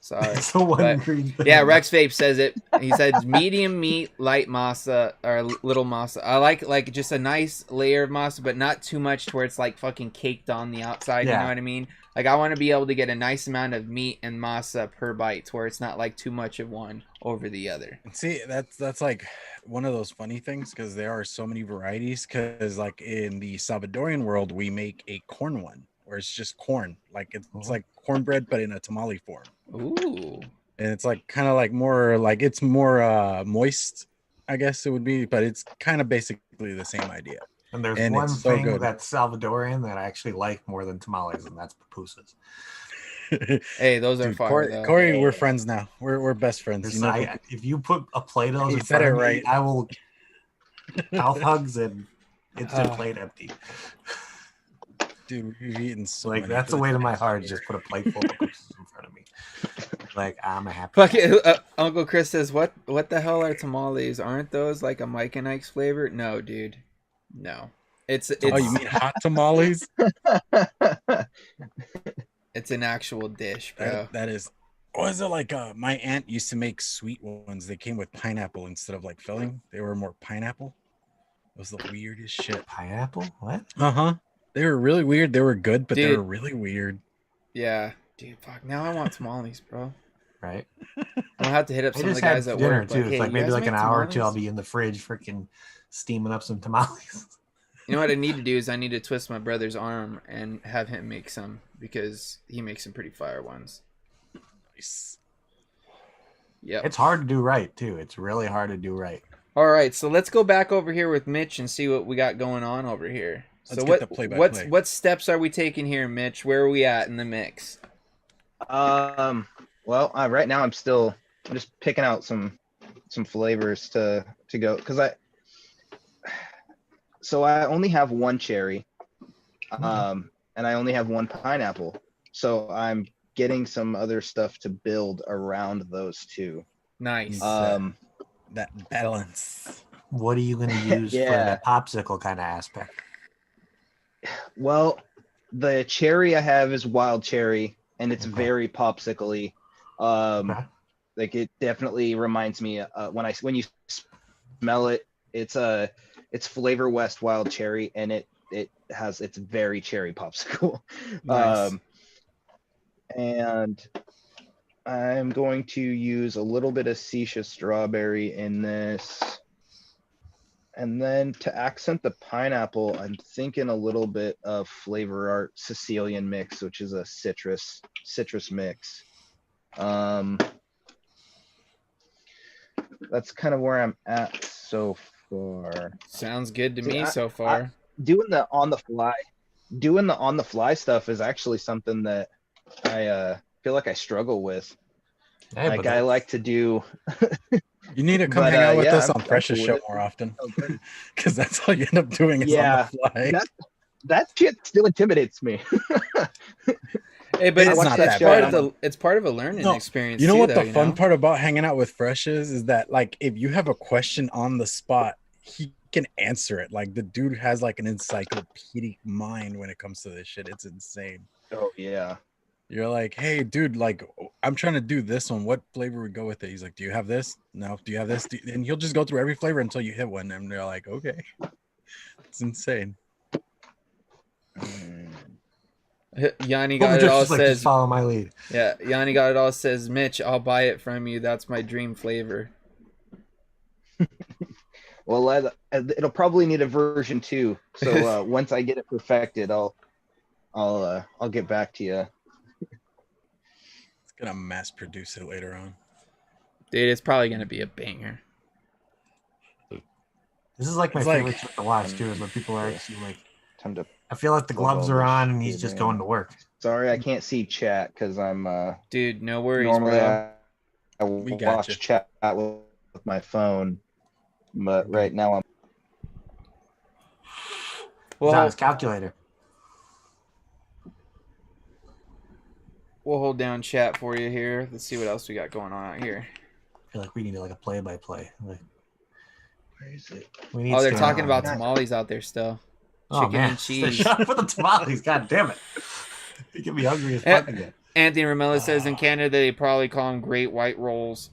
Sorry. It's the one But- green thing. Yeah, Rex Vape says it. He said medium meat, light masa, or little masa. I like just a nice layer of masa, but not too much to where it's like fucking caked on the outside. You Yeah. know what I mean? Like I want to be able to get a nice amount of meat and masa per bite, to where it's not like too much of one over the other. See, that's like one of those funny things because there are so many varieties. Because like in the Salvadorian world, we make a corn one where it's just corn, like it's like cornbread but in a tamale form, Ooh. and it's like kind of like more like it's more moist, I guess it would be, but it's kind of basically the same idea. And there's And one it's so thing good. that's Salvadorian that I actually like more than tamales, and that's pupusas. Hey, those are Dude, fire. though. Corey, we're friends now. We're best friends. There's You know, if you put a plate of those You in said front it of me, right. I will mouth hugs and instant Ah. plate empty. Dude, we've eaten so Like many that's the good way to my things heart. here. Just put a plate full of cookies in front of me. Like I'm a happy. Fuck guy. it. Uncle Chris says, "What the hell are tamales? Aren't those like a Mike and Ike's flavor?" No, dude. No. It's Oh, you mean hot tamales? it's an actual dish, bro. That is. Was it like my aunt used to make sweet ones? They came with pineapple instead of like filling. They were more pineapple. It was the weirdest shit. Pineapple? What? Uh-huh. They were really weird. They were good, but they Dude. were really weird. Yeah. Dude, fuck. Now I want tamales, bro. Right. I'm gonna have to hit up I some of just the guys had at dinner work. too. Like, It's hey, like you maybe guys like an make hour or two. I'll tamales? be in the fridge, freaking steaming up some tamales. You know what I need to do is I need to twist my brother's arm and have him make some because he makes some pretty fire ones. Nice. Yep. It's hard to do right too. It's really hard to do right. All right, so let's go back over here with Mitch and see what we got going on over here. Let's So get the play-by-play. what steps are we taking here, Mitch? Where are we at in the mix? Well, right now I'm just picking out some flavors to go because I only have one cherry, and I only have one pineapple. So I'm getting some other stuff to build around those two. Nice. That balance. What are you going to use for Yeah. that popsicle kind of aspect? Well, the cherry I have is wild cherry, and it's Okay. very popsicle-y. Okay. Like it definitely reminds me when you smell it, it's Flavor West wild cherry, and it's very cherry popsicle. Nice. And I'm going to use a little bit of Sisha strawberry in this. And then to accent the pineapple, I'm thinking a little bit of Flavor Art Sicilian mix, which is a citrus mix. That's kind of where I'm at so far. Sounds good to See, me so far. Doing the on the fly stuff is actually something that I feel like I struggle with. Hey, Like but I like to do. You need to come But, hang out with yeah, us I'm on Fresh's cool show with it. more often. Okay. Because that's all you end up doing is Yeah, on the fly. That shit still intimidates me. Hey, but It's it's, not it's that part bad. of it's part of a learning No, experience. You know too, what though, the you fun know? part about hanging out with Fresh is that like if you have a question on the spot, he can answer it. Like the dude has like an encyclopedic mind when it comes to this shit. It's insane. Oh yeah. You're like, hey, dude, like I'm trying to do this one. What flavor would go with it? He's like, do you have this? No. Do you have this? And he'll just go through every flavor until you hit one. And they're like, okay. It's insane. Yanni got it Just all. like, Says, just follow my lead. yeah, Yanni got it all. Says, Mitch, I'll buy it from you. That's my dream flavor. Well, it'll probably need a version 2. So once I get it perfected, I'll get back to you. It's gonna mass produce it later on. Dude, it's probably gonna be a banger. This is like my It's like- favorite shit to watch too. Is when people are actually like, Time to. I feel like the Plug gloves all are this on and he's shit just in. going to work. Sorry, I can't see chat because I'm Dude, no worries, normally bro. I We got watch you. chat with my phone, but right now I'm. He's on Well, his calculator. we'll hold down chat for you here. Let's see what else we got going on out here. I feel like we need like a play-by-play. Like, Where is it? we need Oh, they're Stan talking on about here. tamales out there still. Oh Chicken man, and cheese. Shut up with the tamales. God damn it! You get me hungry as Eh, fuck again. Anthony Ramella says in Canada they probably call them great white rolls.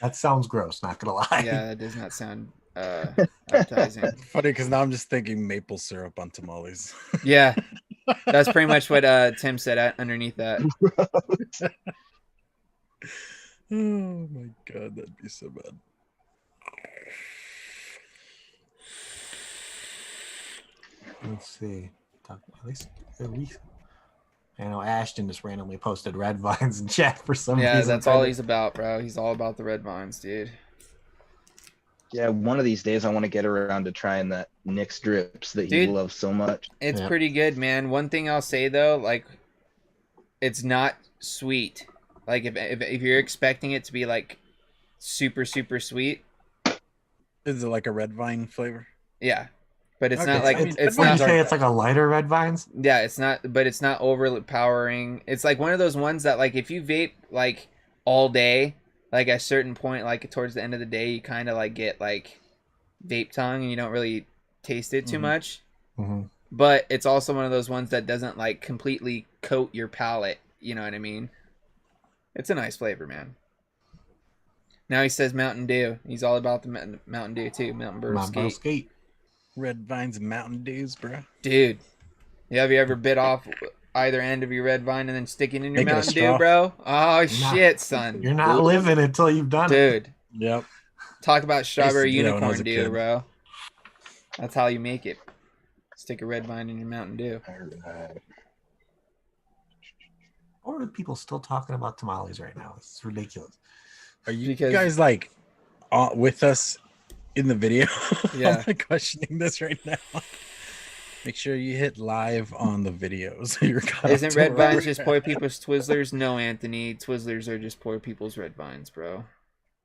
That sounds gross. Not gonna lie. Yeah, that does not sound appetizing. Funny because now I'm just thinking maple syrup on tamales. Yeah, that's pretty much what Tim said underneath that. Oh my god, that'd be so bad. Let's see. At least. I know Ashton just randomly posted red vines in chat for some Yeah, reason. that's all he's about, bro. He's all about the red vines, dude. Yeah, one of these days I want to get around to trying that Nick's drips that he Dude. loves so much. It's Yeah. pretty good, man. One thing I'll say though, like, it's not sweet. Like if you're expecting it to be like super super sweet, Is it like a red vine flavor? yeah, but it's Okay, not like I mean, it's Would you not. say it's like a lighter red vines? Yeah, it's not, but it's not overpowering. It's like one of those ones that like if you vape like all day, like at a certain point, like towards the end of the day, you kind of like get like vape tongue and you don't really taste it too much. Mm-hmm. But it's also one of those ones that doesn't like completely coat your palate. You know what I mean? It's a nice flavor, man. Now he says Mountain Dew. He's all about the Mountain Dew too. Mountain Burrow Mount Bell Skate. Skate. Red Vines and Mountain Dews, bro. Dude, yeah, have you ever bit off either end of your red vine and then stick it in your Make it a Mountain Dew, straw. bro? Oh, not- shit, son. You're not living until you've done it. Dude, Yep. talk about strawberry do that when I was unicorn a dew, kid. bro. That's how you make it. Stick a red vine in your Mountain Dew. Or are people still talking about tamales right now? It's ridiculous. Are you Because- guys like with us in the video? Yeah. I'm like questioning this right now. Make sure you hit live on the videos. You're caught up Isn't to red where vines we're just at. poor people's Twizzlers? No, Anthony. Twizzlers are just poor people's red vines, bro.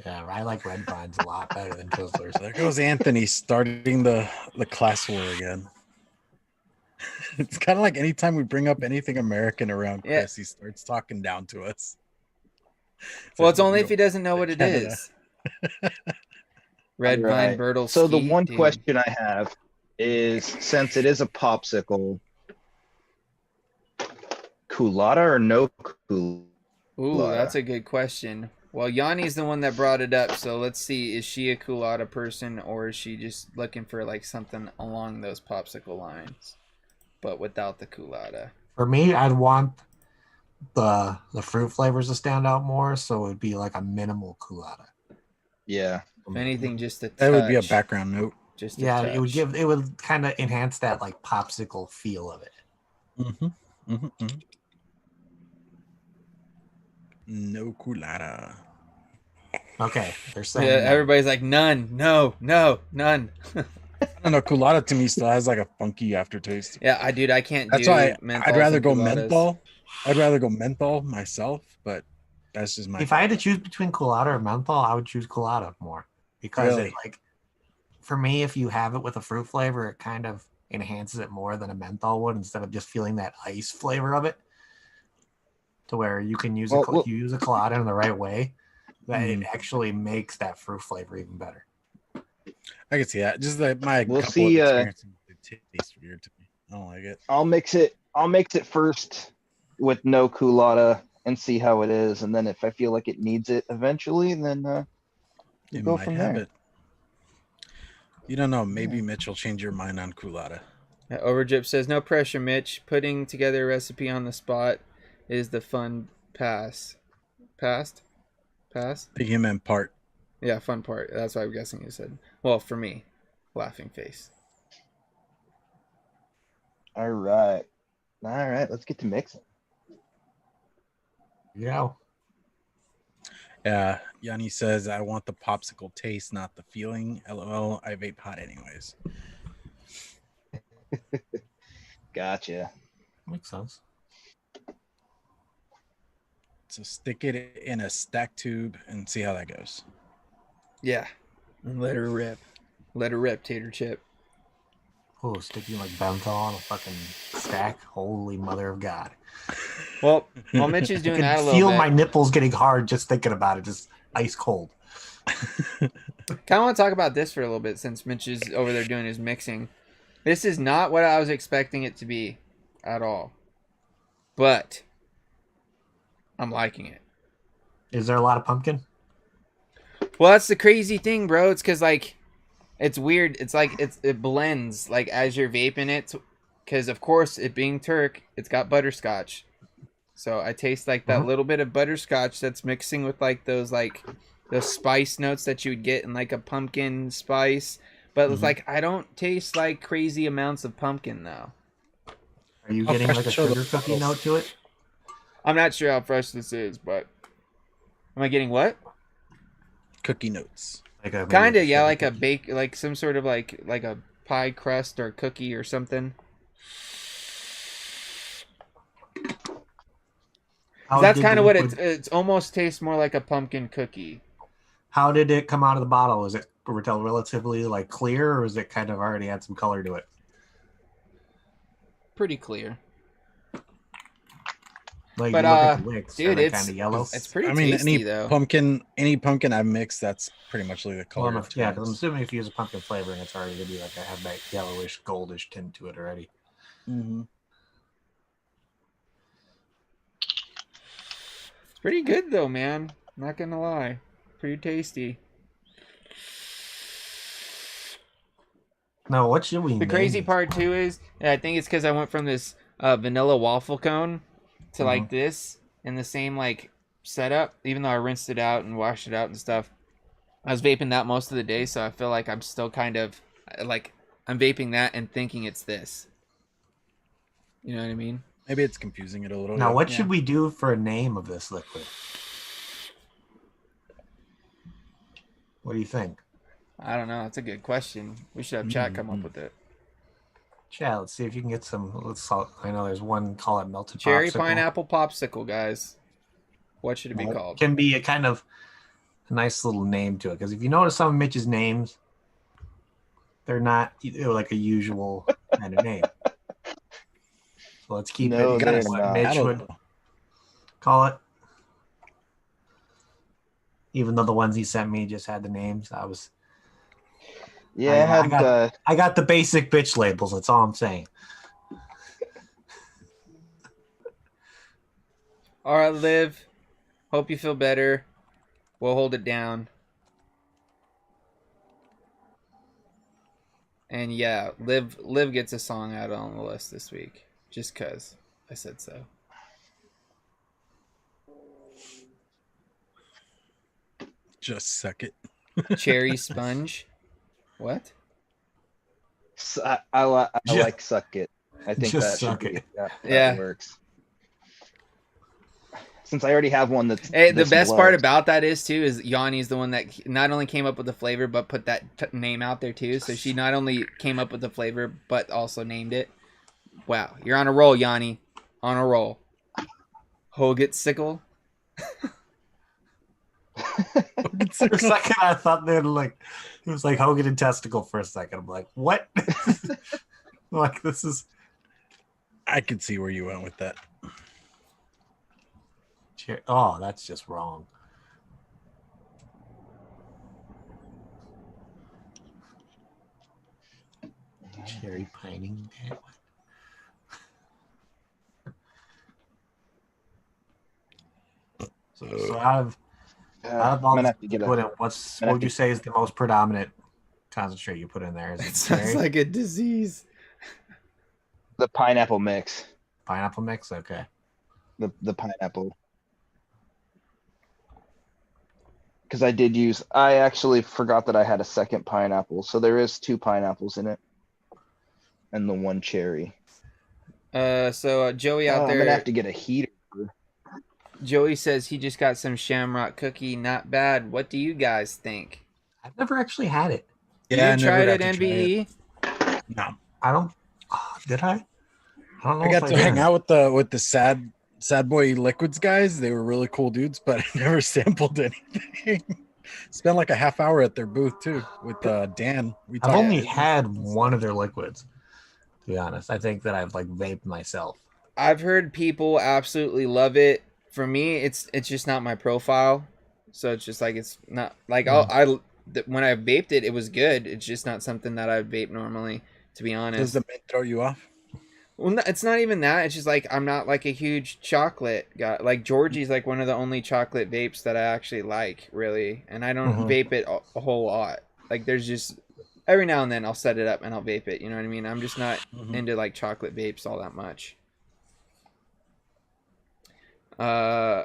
Yeah, I like red vines a lot better than Twizzlers. There goes Anthony starting the class war again. It's kind of like anytime we bring up anything American around Yeah. Chris, he starts talking down to us. Well, it's like, only you if he doesn't know what it Canada. is. Red Right. vine Bertle So the Skeet, one dude. question I have is, since it is a popsicle, culotta or no culotta? Ooh, that's a good question. Well, Yanni's the one that brought it up, so let's see. Is she a culotta person, or is she just looking for like something along those popsicle lines, but without the culotta? For me, I'd want the fruit flavors to stand out more, so it would be like a minimal culotta. Yeah. If anything, just a touch. That would be a background note. Just a Yeah, touch. it would kind of enhance that like popsicle feel of it. Mm-hmm. Mm-hmm. Mm-hmm. No culotta. Okay, they're saying Yeah, no. everybody's like none, no, none. I don't know. Culotta to me still has like a funky aftertaste. Yeah, I can't That's do why menthols I'd rather and go culottas. menthol. I'd rather go menthol myself, but that's just my. If I had to choose between culotta or menthol, I would choose culotta more because Really? it like for me, if you have it with a fruit flavor, it kind of enhances it more than a menthol would instead of just feeling that ice flavor of it. To where you can use if you use a colada in the right way, that it actually makes that fruit flavor even better. I can see that. Just like my We'll couple see, of experiences, it tastes weird to me. I don't like it. I'll mix it first with no culotta and see how it is, and then if I feel like it needs it eventually, then we'll You go might from have there. it. You don't know. Maybe Mitch will change your mind on culotta. Overdrip says, no pressure, Mitch. Putting together a recipe on the spot is the fun pass. Passed? Pass? I think he meant part. Yeah, fun part. That's what I'm guessing you said. Well, for me, laughing face. All right. Let's get to mixing. Yeah. Yeah, Yanni says, I want the popsicle taste, not the feeling. LOL, I vape hot anyways. Gotcha. Makes sense. So stick it in a stack tube and see how that goes. Yeah. And let her rip. Let her rip, Tater Chip. Oh, sticking like Benthol on a fucking stack. Holy mother of God. Well, while Mitch is I doing can that a little feel bit, my nipples getting hard just thinking about it. Just ice cold. kind of want to talk about this for a little bit since Mitch is over there doing his mixing. This is not what I was expecting it to be at all. But I'm liking it. Is there a lot of pumpkin? Well, that's the crazy thing, bro. It's because, like, it's weird. It's like it blends, like, as you're vaping it. Because, of course, it being Turk, it's got butterscotch. So I taste, like, that little bit of butterscotch that's mixing with, like, those spice notes that you would get in, like, a pumpkin spice. But it's like, I don't taste, like, crazy amounts of pumpkin, though. Are you How getting fresh like a are the sugar cookie bottles? note to it? I'm not sure how fresh this is, but... Am I getting what? Cookie notes. Like a, Kind maybe of, yeah, sugar like a cookie? bake, like some sort of like a pie crust or cookie or something. How That's did kind the of what liquid- it's almost tastes more like a pumpkin cookie. How did it come out of the bottle? Was it relatively like clear, or was it kind of already had some color to it? Pretty clear. Like, But you look at the wicks, dude, are they it's kind of yellow? it's pretty I mean, tasty though. any pumpkin I've mixed, that's pretty much like the color. Well, of yeah, because I'm tomatoes. assuming if you use a pumpkin flavoring, it's already gonna be like have that yellowish, goldish tint to it already. Mm-hmm. It's pretty good though, man. Not gonna lie, pretty tasty. No, what should we The name crazy this? part too is, I think it's because I went from this vanilla waffle cone to like this in the same like setup. Even though I rinsed it out and washed it out and stuff, I was vaping that most of the day, so I feel like I'm still kind of like I'm vaping that and thinking it's this. You know what I mean? Maybe it's confusing it a little. Now, yeah. what should we do for a name of this liquid? What do you think? I don't know. That's a good question. We should have chat come up with it. Chat, let's see if you can get some. I know there's one, call it melted Cherry popsicle. pineapple popsicle, guys. What should it be Well, called? Can be a kind of a nice little name to it, because if you notice some of Mitch's names, they're not like a usual kind of name. So let's keep No, it they're what not. Mitch would call it. Even though the ones he sent me just had the names, Yeah, I got the basic bitch labels. That's all I'm saying. All right, Liv. Hope you feel better. We'll hold it down. And yeah, Liv gets a song out on the list this week, just cause I said so. Just suck it. Cherry sponge. What? I like suck it. I think Just that should suck be it. that Yeah. works. Since I already have one that's Hey, the this best blood. part about that is too is Yanni's the one that not only came up with the flavor but put that name out there too. So she not only came up with the flavor but also named it. Wow, you're on a roll, Yanni. On a roll. Hogatts. For a second, I thought they'd like it was like Hogan and testicle for a second. I'm like, what? Like this is I could see where you went with that. oh, that's just wrong. Cherry pining. So out of all I'm gonna this have to get liquid, a. what would you say is the most predominant concentrate you put in there? Is It it sounds cherry? like a disease. The pineapple mix. Pineapple mix? Okay. The pineapple. Because I actually forgot that I had a second pineapple. So there is 2 pineapples in it. And the 1 cherry. So Joey out I'm there, gonna have to get a heater. Joey says he just got some shamrock cookie. Not bad. What do you guys think? I've never actually had it. Yeah, you tried it, NBE? No, I don't. Did I? I don't know. I got if to did. hang out with the sad boy liquids guys. They were really cool dudes, but I never sampled anything. Spent like a half hour at their booth too with Dan. I've only had one of their liquids. To be honest, I think that I've like vaped myself. I've heard people absolutely love it. For me, it's just not my profile. So it's just like it's not like when I vaped it, it was good. It's just not something that I vape normally, to be honest. Does the mint throw you off? Well, no, it's not even that. It's just like I'm not like a huge chocolate guy. Like Georgie's like one of the only chocolate vapes that I actually like, really. And I don't vape it a whole lot. Like there's just every now and then I'll set it up and I'll vape it. You know what I mean? I'm just not into like chocolate vapes all that much. Ashley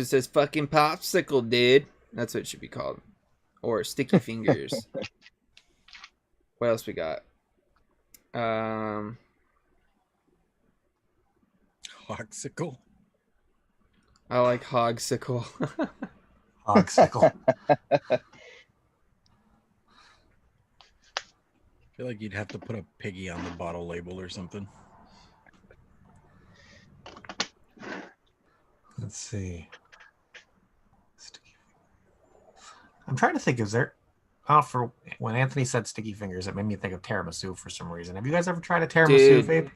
says fucking popsicle, dude. That's what it should be called. Or sticky fingers. What else we got? Hogsicle. I like hogsicle. Hogsicle. I feel like you'd have to put a piggy on the bottle label or something. Let's see. I'm trying to think. Is there? Oh, for when Anthony said sticky fingers, it made me think of tiramisu for some reason. Have you guys ever tried a tiramisu Dude, vape?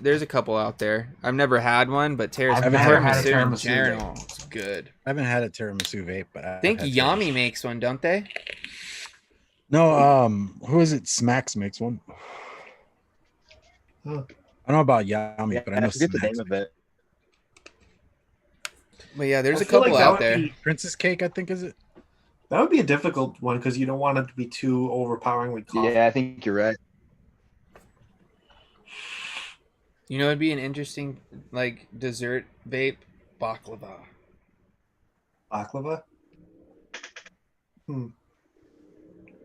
there's a couple out there. I've never had one, but I've never had a tiramisu in tiramisu general is good. I haven't had a tiramisu vape, but I think Yummy makes one, don't they? No, who is it? Smacks makes one. Huh. I don't know about Yummy, Yeah, but I know I forget the Smacks name of makes it. But yeah, there's I a feel couple like that out would there. be- Princess Cake, I think, is it? That would be a difficult one because you don't want it to be too overpoweringly coffee. Yeah, I think you're right. You know, it'd be an interesting like dessert vape baklava. Baklava.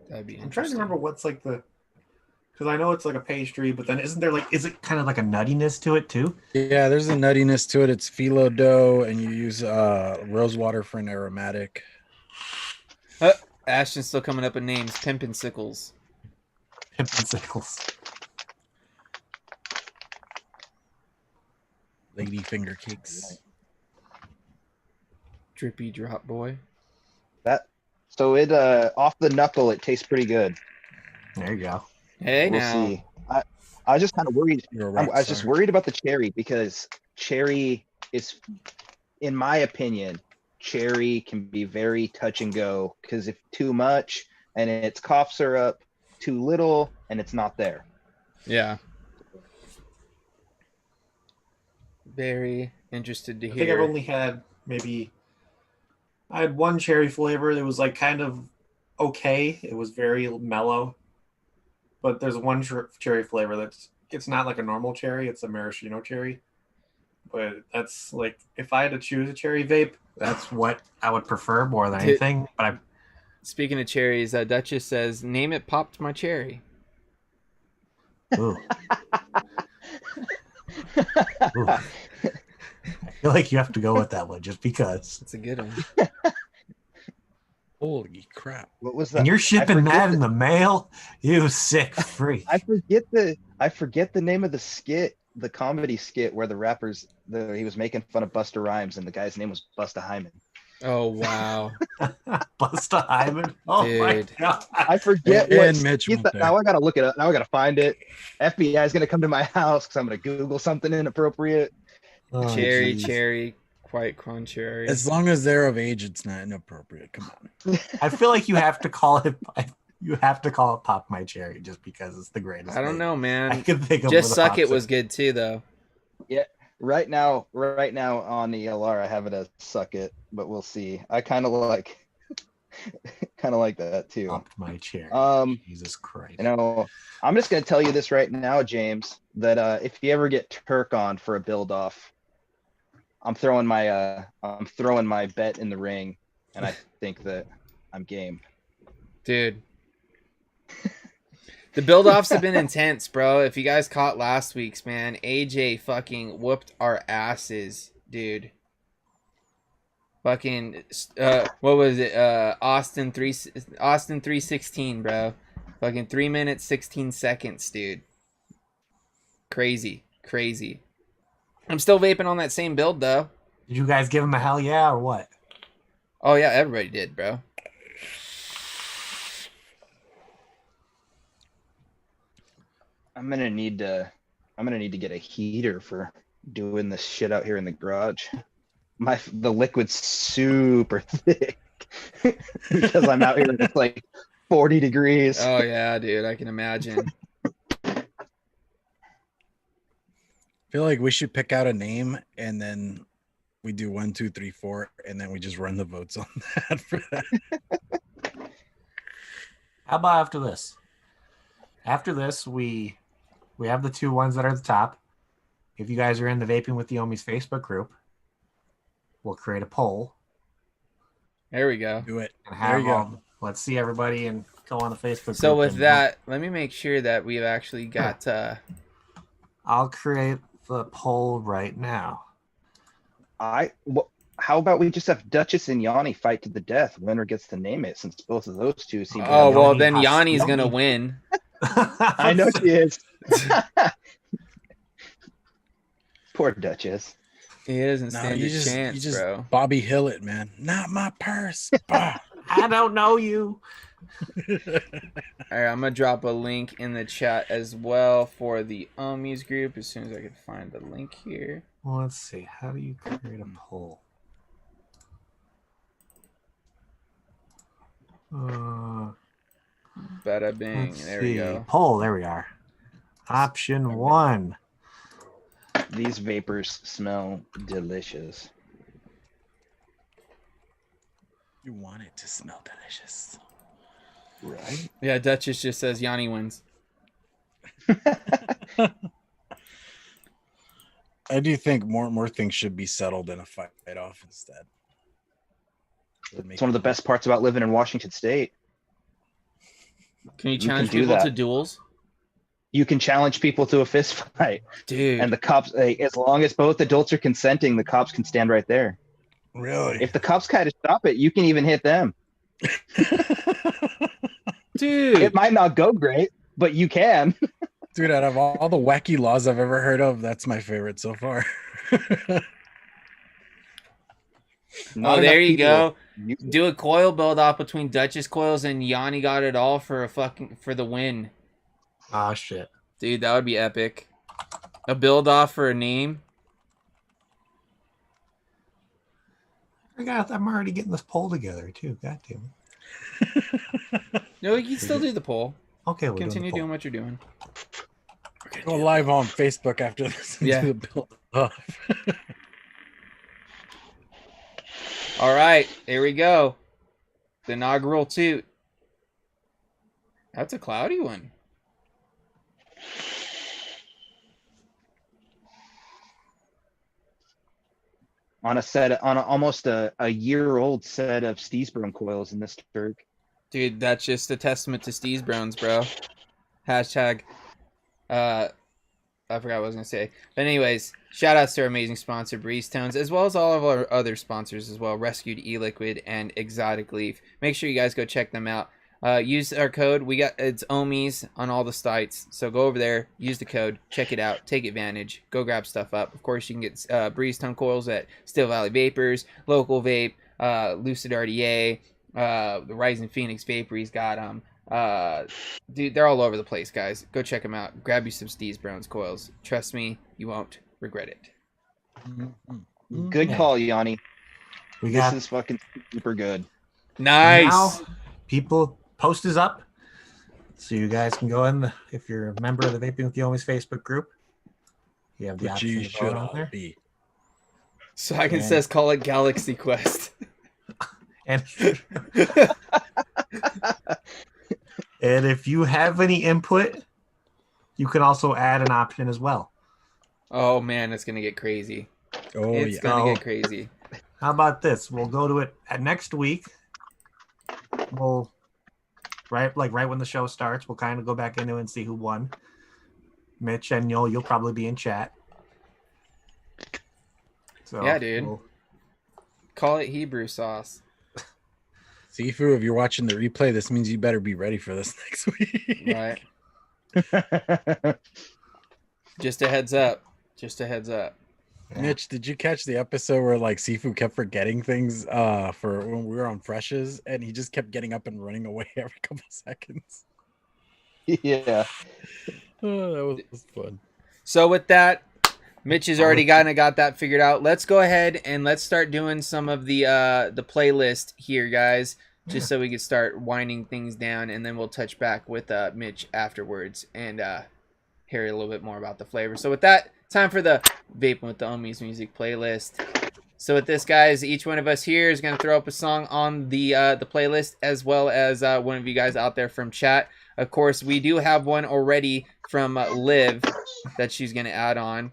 That'd be interesting. I'm trying to remember what's like the, because I know it's like a pastry, but then isn't there like, is it kind of like a nuttiness to it too? Yeah, there's a nuttiness to it. It's phyllo dough, and you use rose water for an aromatic. Ashton's still coming up with names. Pimpin' Sickles. Pimpin' Sickles. Lady finger cakes. Drippy Drop Boy. So it off the knuckle, it tastes pretty good. There you go. Hey, We'll now. see. I was just kind of worried. You're a I rock was just star. worried about the cherry because cherry is, in my opinion, cherry can be very touch and go because if too much and it's cough syrup, too little and it's not there. Yeah. Very interested to I think I've hear. only had I had one cherry flavor that was like kind of okay. It was very mellow, but there's one cherry flavor it's not like a normal cherry. It's a maraschino cherry, but that's like if I had to choose a cherry vape, that's what I would prefer more than anything. But Speaking of cherries, Duchess says, "Name it popped my cherry." ooh. Ooh. I feel like you have to go with that one just because. That's a good one. Holy crap! What was that? And you're shipping forget that the- in the mail, you sick freak. I forget the name of the skit, the comedy skit where the rappers he was making fun of Busta Rhymes and the guy's name was Busta Hyman. Oh wow, Busta Hyman. Oh my Dude. god. I forget And what Mitch skit went that, there. now I gotta look it up. Now I gotta find it. FBI is gonna come to my house because I'm gonna Google something inappropriate. Oh, cherry, geez. cherry, quite contrary. As long as they're of age, it's not inappropriate. Come on. I feel like you have to call it Pop My Cherry just because it's the greatest. I don't name know, I man. can think of. Just with a Suck pop It was song. good too, though. Right now on the ELR, I have it as Suck It, but we'll see. I kind of like that too. Pop My Cherry. Jesus Christ. You know, I'm just gonna tell you this right now, James, that if you ever get Turk on for a build off, I'm throwing my bet in the ring, and I think that I'm game. Dude. The build-offs have been intense, bro. If you guys caught last week's, man, AJ fucking whooped our asses, dude. Fucking, what was it? Austin 316, bro. Fucking 3 minutes, 16 seconds, dude. Crazy. I'm still vaping on that same build, though. Did you guys give him a hell yeah or what? Oh, yeah, everybody did, bro. I'm gonna need to get a heater for doing this shit out here in the garage. The liquid's super thick because I'm out here and it's like 40 degrees. Oh, yeah, dude, I can imagine. I feel like we should pick out a name and then we do 1, 2, 3, 4, and then we just run the votes on that. For that. How about after this? After this, we have the two ones that are at the top. If you guys are in the Vaping with the Ohmies Facebook group, we'll create a poll There we go. Do it. and There have you go. all. Let's see everybody and go on the Facebook. So group with and that, let me make sure that we've actually got I'll create the poll right now. How about we just have Duchess and Yanni fight to the death? Winner gets to name it, since both of those two seem. oh well, Yanni then has- Yanni's gonna Yanni- win. I know she is. Poor Duchess. He doesn't No, stand you a just chance, bro. Bobby Hill it, man. Not my purse. Bah. I don't know you. All right, I'm gonna drop a link in the chat as well for the Ohmies group as soon as I can find the link here. Well, let's see. How do you create a poll? Bada bing. Let's There see. we go. Poll. There we are. Option 1. These vapors smell delicious. You want it to smell delicious. Right? Yeah, Duchess just says Yanni wins. I do think more things should be settled in a fight off instead. It's one of the best parts about living in Washington State. Can you can challenge do people that. to duels? You can challenge people to a fist fight. Dude. And the cops, as long as both adults are consenting, the cops can stand right there. Really? If the cops kind of stop it, you can even hit them. Dude. It might not go great, but you can. Dude, out of all the wacky laws I've ever heard of, that's my favorite so far. Not Oh, there enough you go. people use it. Do a coil build off between Duchess coils and Yanni got it all for the win. Ah, shit. Dude, that would be epic. A build off for a name. I'm already getting this poll together too. God damn it. No, you can still do the poll. Okay, we'll Continue doing what you're doing. Go live on Facebook after this. Yeah. Do the build off. All right, here we go. The inaugural toot. That's a cloudy one. On almost a year-old set of Steesbron coils in this Turk. Dude, that's just a testament to Steve's Browns, bro. Hashtag, I forgot what I was going to say. But anyways, shout outs to our amazing sponsor, Breeze Tones, as well as all of our other sponsors as well, Rescued E-Liquid and Exotic Leaf. Make sure you guys go check them out. Use our code. It's Ohmies on all the sites. So go over there, use the code, check it out, take advantage, go grab stuff up. Of course, you can get Breeze Tone coils at Still Valley Vapors, Local Vape, Lucid RDA, the Rising Phoenix Vapory's got them. Dude, they're all over the place, guys. Go check them out. Grab you some Steve's Browns coils. Trust me, you won't regret it. Good Yeah. call, Yanni. This is fucking super good. Nice. Now, people, post is up. So you guys can go in if you're a member of the Vaping with the Ohmies Facebook group. You have the Which option you to should vote on all there. be. Swaggin Yeah. says call it Galaxy Quest. And and if you have any input, you can also add an option as well. Oh man, it's gonna get crazy. Oh, It's yeah. gonna Oh. get crazy. How about this? We'll go to it at next week. We'll right when the show starts, we'll kind of go back into it and see who won. Mitch and you'll probably be in chat. So Yeah, dude. Call it Hebrew sauce. Sifu, if you're watching the replay, this means you better be ready for this next week. Right. Just a heads up. Just a heads up. Yeah. Mitch, did you catch the episode where like Sifu kept forgetting things for when we were on Freshes and he just kept getting up and running away every couple seconds? Yeah. Oh, that was fun. So with that, Mitch has already got that figured out. Let's go ahead and let's start doing some of the playlist here, guys, just so we can start winding things down, and then we'll touch back with Mitch afterwards and hear a little bit more about the flavor. So with that, time for the Vaping with the Ohmies music playlist. So with this, guys, each one of us here is going to throw up a song on the playlist, as well as one of you guys out there from chat. Of course, we do have one already from Liv that she's going to add on.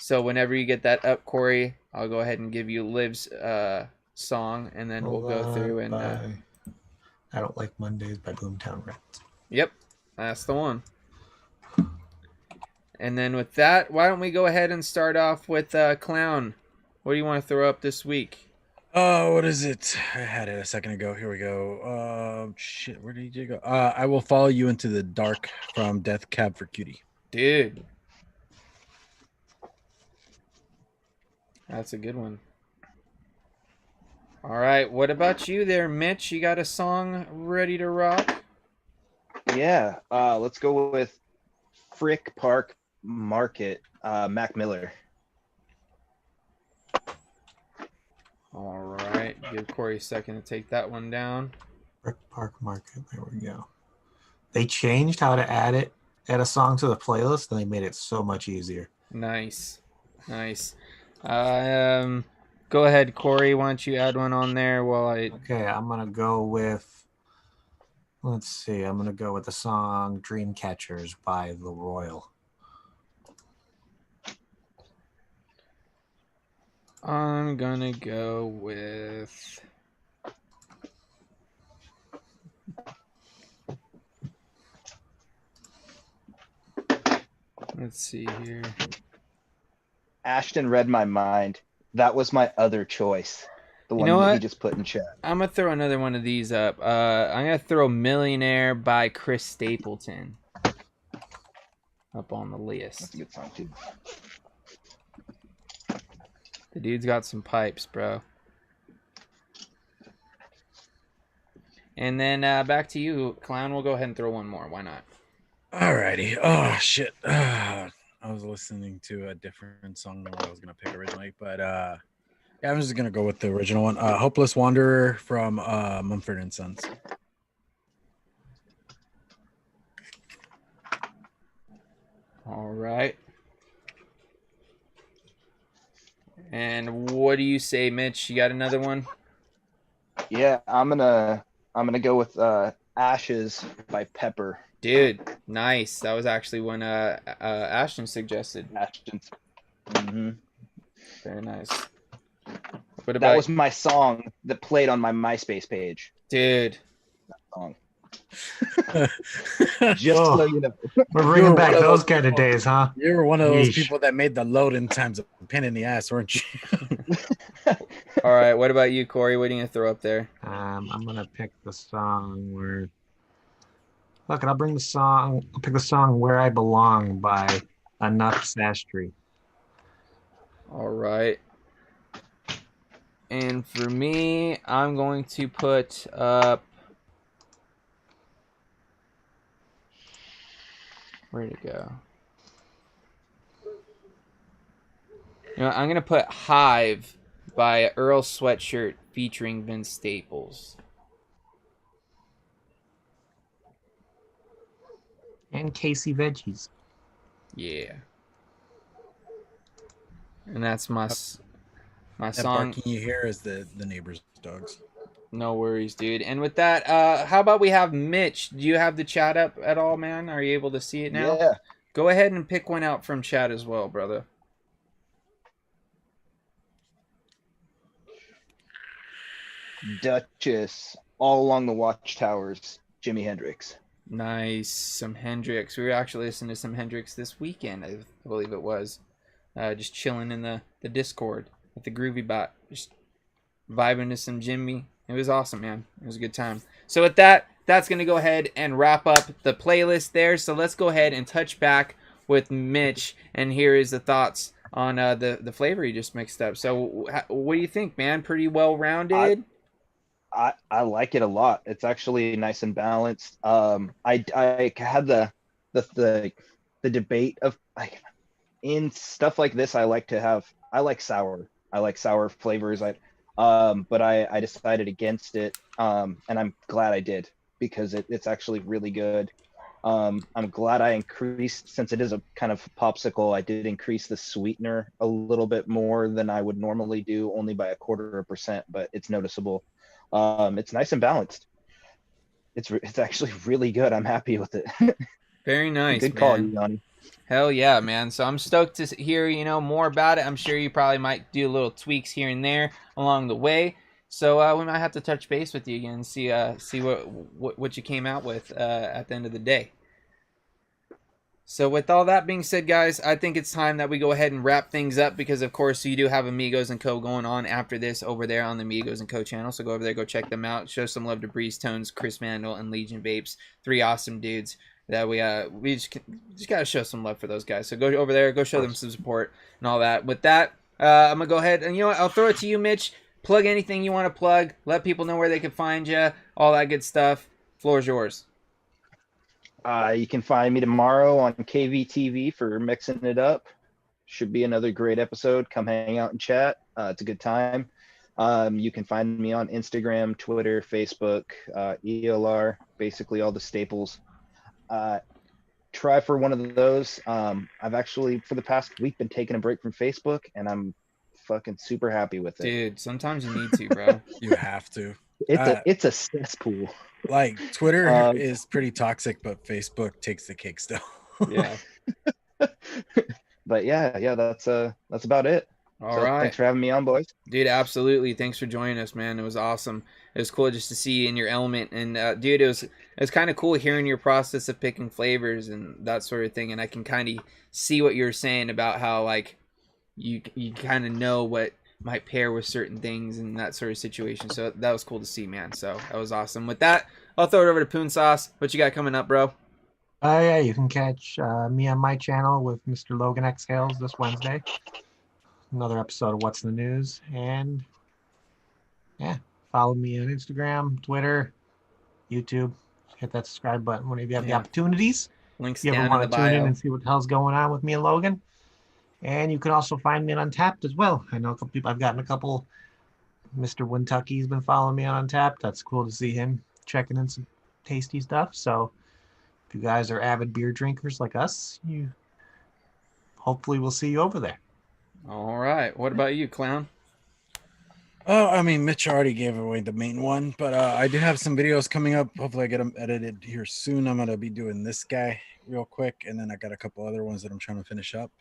So whenever you get that up, Corey, I'll go ahead and give you Liv's song, and then we'll go through and... I Don't Like Mondays by Boomtown Rats. Yep, that's the one. And then with that, why don't we go ahead and start off with Clown? What do you want to throw up this week? Oh, what is it? I had it a second ago. Here we go. Shit, where did you go? I Will Follow You Into the Dark from Death Cab for Cutie. Dude. That's a good one. All right, what about you there, Mitch? You got a song ready to rock? Yeah, let's go with Frick Park Market, Mac Miller. All right, give Corey a second to take that one down. Brick Park Market. There we go. They changed how to add a song to the playlist, and they made it so much easier. Nice, nice. Go ahead, Corey. Why don't you add one on there while I? Okay, I'm gonna go with. Let's see. I'm gonna go with the song "Dreamcatchers" by The Royal. I'm gonna go with. Let's see here. Ashton read my mind. That was my other choice. The one know that he what? just put in chat. I'm gonna throw another one of these up. I'm gonna throw "Millionaire" by Chris Stapleton up on the That's list. a good song too. The dude's got some pipes, bro. And then back to you, Clown. We'll go ahead and throw one more. Why not? Alrighty. Oh shit. I was listening to a different song than what I was gonna pick originally, but yeah, I'm just gonna go with the original one. Hopeless Wanderer from Mumford and Sons. All right. And what do you say, Mitch? You got another one? Yeah, I'm gonna go with Ashes by Pepper. Dude, nice. That was actually one Ashton suggested. Ashton's. Mm-hmm. Very nice. What about That was my song that played on my MySpace page. dude? Song. Just Oh. so you know. We're bringing back those kind of days, huh? You were one of those Yeesh. people that made the load-in times a pain in the ass, weren't you? All right. What about you, Corey? What are you gonna throw up there? I'm gonna pick the song where. Look, I'll pick the song "Where I Belong" by Anup Sastry. All right. And for me, I'm going to put up. Where'd it go? You know, I'm gonna put "Hive" by Earl Sweatshirt featuring Vince Staples. And Casey Veggies. Yeah. And that's my That song. barking you hear is the neighbor's dogs. No worries, dude. And with that, how about we have Mitch? Do you have the chat up at all, man? Are you able to see it now? Yeah. Go ahead and pick one out from chat as well, brother. Duchess, All Along the Watchtowers, Jimi Hendrix. Nice. Some Hendrix. We were actually listening to some Hendrix this weekend, I believe it was. Just chilling in the Discord with the Groovy Bot. Just vibing to some Jimmy. It was awesome, man. It was a good time. So with that, that's going to go ahead and wrap up the playlist there. So let's go ahead and touch back with Mitch. And here is the thoughts on the flavor he just mixed up. So what do you think, man? Pretty well-rounded? I like it a lot. It's actually nice and balanced. I had the debate of like in stuff like this. I like sour. I like sour flavors. But I decided against it. And I'm glad I did because it's actually really good. I'm glad I increased, since it is a kind of popsicle, I did increase the sweetener a little bit more than I would normally do, only by 0.25%, but it's noticeable. It's nice and balanced. It's actually really good. I'm happy with it. Very nice, Good call, man. Yanni. Hell yeah, man. So I'm stoked to hear, more about it. I'm sure you probably might do little tweaks here and there along the way. So we might have to touch base with you again and see what you came out with at the end of the day. So with all that being said, guys, I think it's time that we go ahead and wrap things up because, of course, you do have Amigos & Co. going on after this over there on the Amigos & Co. channel. So go over there, go check them out. Show some love to Breeze Tones, Chris Mandel, and Legion Vapes. 3 awesome dudes that we just got to show some love for those guys. So go over there, go show them some support and all that. With that, I'm going to go ahead and, I'll throw it to you, Mitch. plug anything you want to plug. Let people know where they can find you. All that good stuff. Floor's yours. You can find me tomorrow on KVTV for Mixing It Up. Should be another great episode. Come hang out and chat. It's a good time. You can find me on Instagram, Twitter, Facebook, ELR, basically all the staples. Try for one of those. I've actually, for the past week, been taking a break from Facebook, and I'm fucking super happy with it. Dude, sometimes you need to, bro. You have to. It's a cesspool. Like Twitter is pretty toxic, but Facebook takes the cake still. Yeah. But yeah, that's about it. All right. Thanks for having me on, boys. Dude, absolutely. Thanks for joining us, man. It was awesome. It was cool just to see you in your element. And dude, it was kind of cool hearing your process of picking flavors and that sort of thing. And I can kind of see what you were saying about how like you kind of know what might pair with certain things and that sort of situation. So that was cool to see, man. So that was awesome. With that, I'll throw it over to Poon Sauce. What you got coming up, bro? Yeah, you can catch me on my channel with Mr. Logan Exhales this Wednesday. Another episode of What's in the News. And yeah, follow me on Instagram, Twitter, YouTube. Hit that subscribe button whenever you have the opportunities. Links If you ever down in want the to tune in bio. and see what the hell's going on with me and Logan. And you can also find me on Untapped as well. I know a couple people. I've gotten a couple. Mr. Wintucky's been following me on Untapped. That's cool to see him checking in some tasty stuff. So if you guys are avid beer drinkers like us, you hopefully we'll see you over there. All right. What about you, Clown? Oh, I mean, Mitch already gave away the main one, but I do have some videos coming up. Hopefully I get them edited here soon. I'm going to be doing this guy real quick, and then I got a couple other ones that I'm trying to finish up.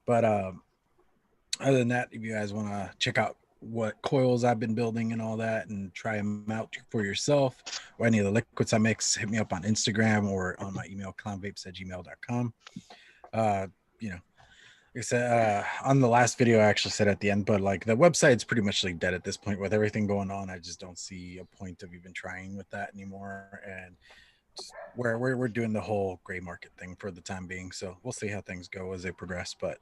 But other than that, if you guys want to check out what coils I've been building and all that and try them out for yourself or any of the liquids I mix, hit me up on Instagram or on my email, clownvapes@gmail.com. You know, like I said, on the last video, I actually said at the end, but like the website's pretty much like dead at this point with everything going on. I just don't see a point of even trying with that anymore. And just we're doing the whole gray market thing for the time being. So we'll see how things go as they progress, but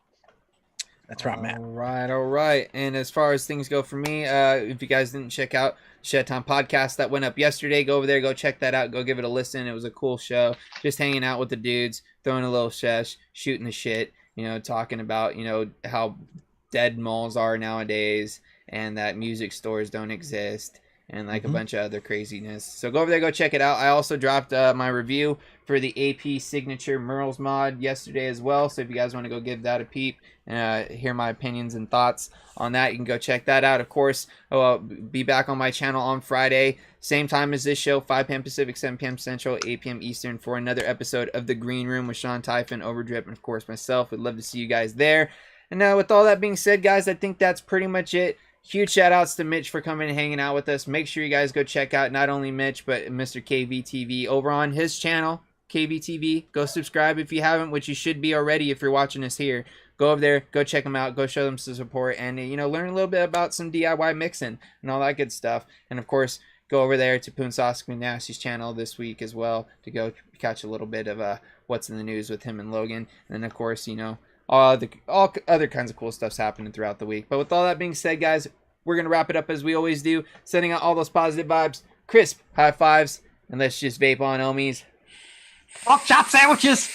that's where I'm at. All right. And as far as things go for me, if you guys didn't check out Shed Time Podcast that went up yesterday, go over there, go check that out, go give it a listen. It was a cool show. Just hanging out with the dudes, throwing a little shesh, shooting the shit, you know, talking about, you know, how dead malls are nowadays and that music stores don't exist and like a bunch of other craziness. So go over there, go check it out. I also dropped my review for the AP Signature Merles mod yesterday as well. So if you guys want to go give that a peep and hear my opinions and thoughts on that, you can go check that out. Of course, I'll be back on my channel on Friday, same time as this show, 5 p.m. Pacific, 7 p.m. Central, 8 p.m. Eastern for another episode of The Green Room with Sean Typhon, Overdrip, and of course myself. We'd love to see you guys there. And with all that being said, guys, I think that's pretty much it. Huge shout outs to Mitch for coming and hanging out with us. Make sure you guys go check out not only Mitch, but Mr. KVTV over on his channel, KVTV. Go subscribe if you haven't, which you should be already if you're watching us here. Go over there, go check them out, go show them some support, and, you know, learn a little bit about some DIY mixing and all that good stuff. And, of course, go over there to Poon Sauce Nasty's channel this week as well to go catch a little bit of what's in the news with him and Logan. And then, of course, you know, all other kinds of cool stuff's happening throughout the week. But with all that being said, guys, we're going to wrap it up as we always do, sending out all those positive vibes, crisp high fives, and let's just vape on, Ohmies. Pork chop sandwiches!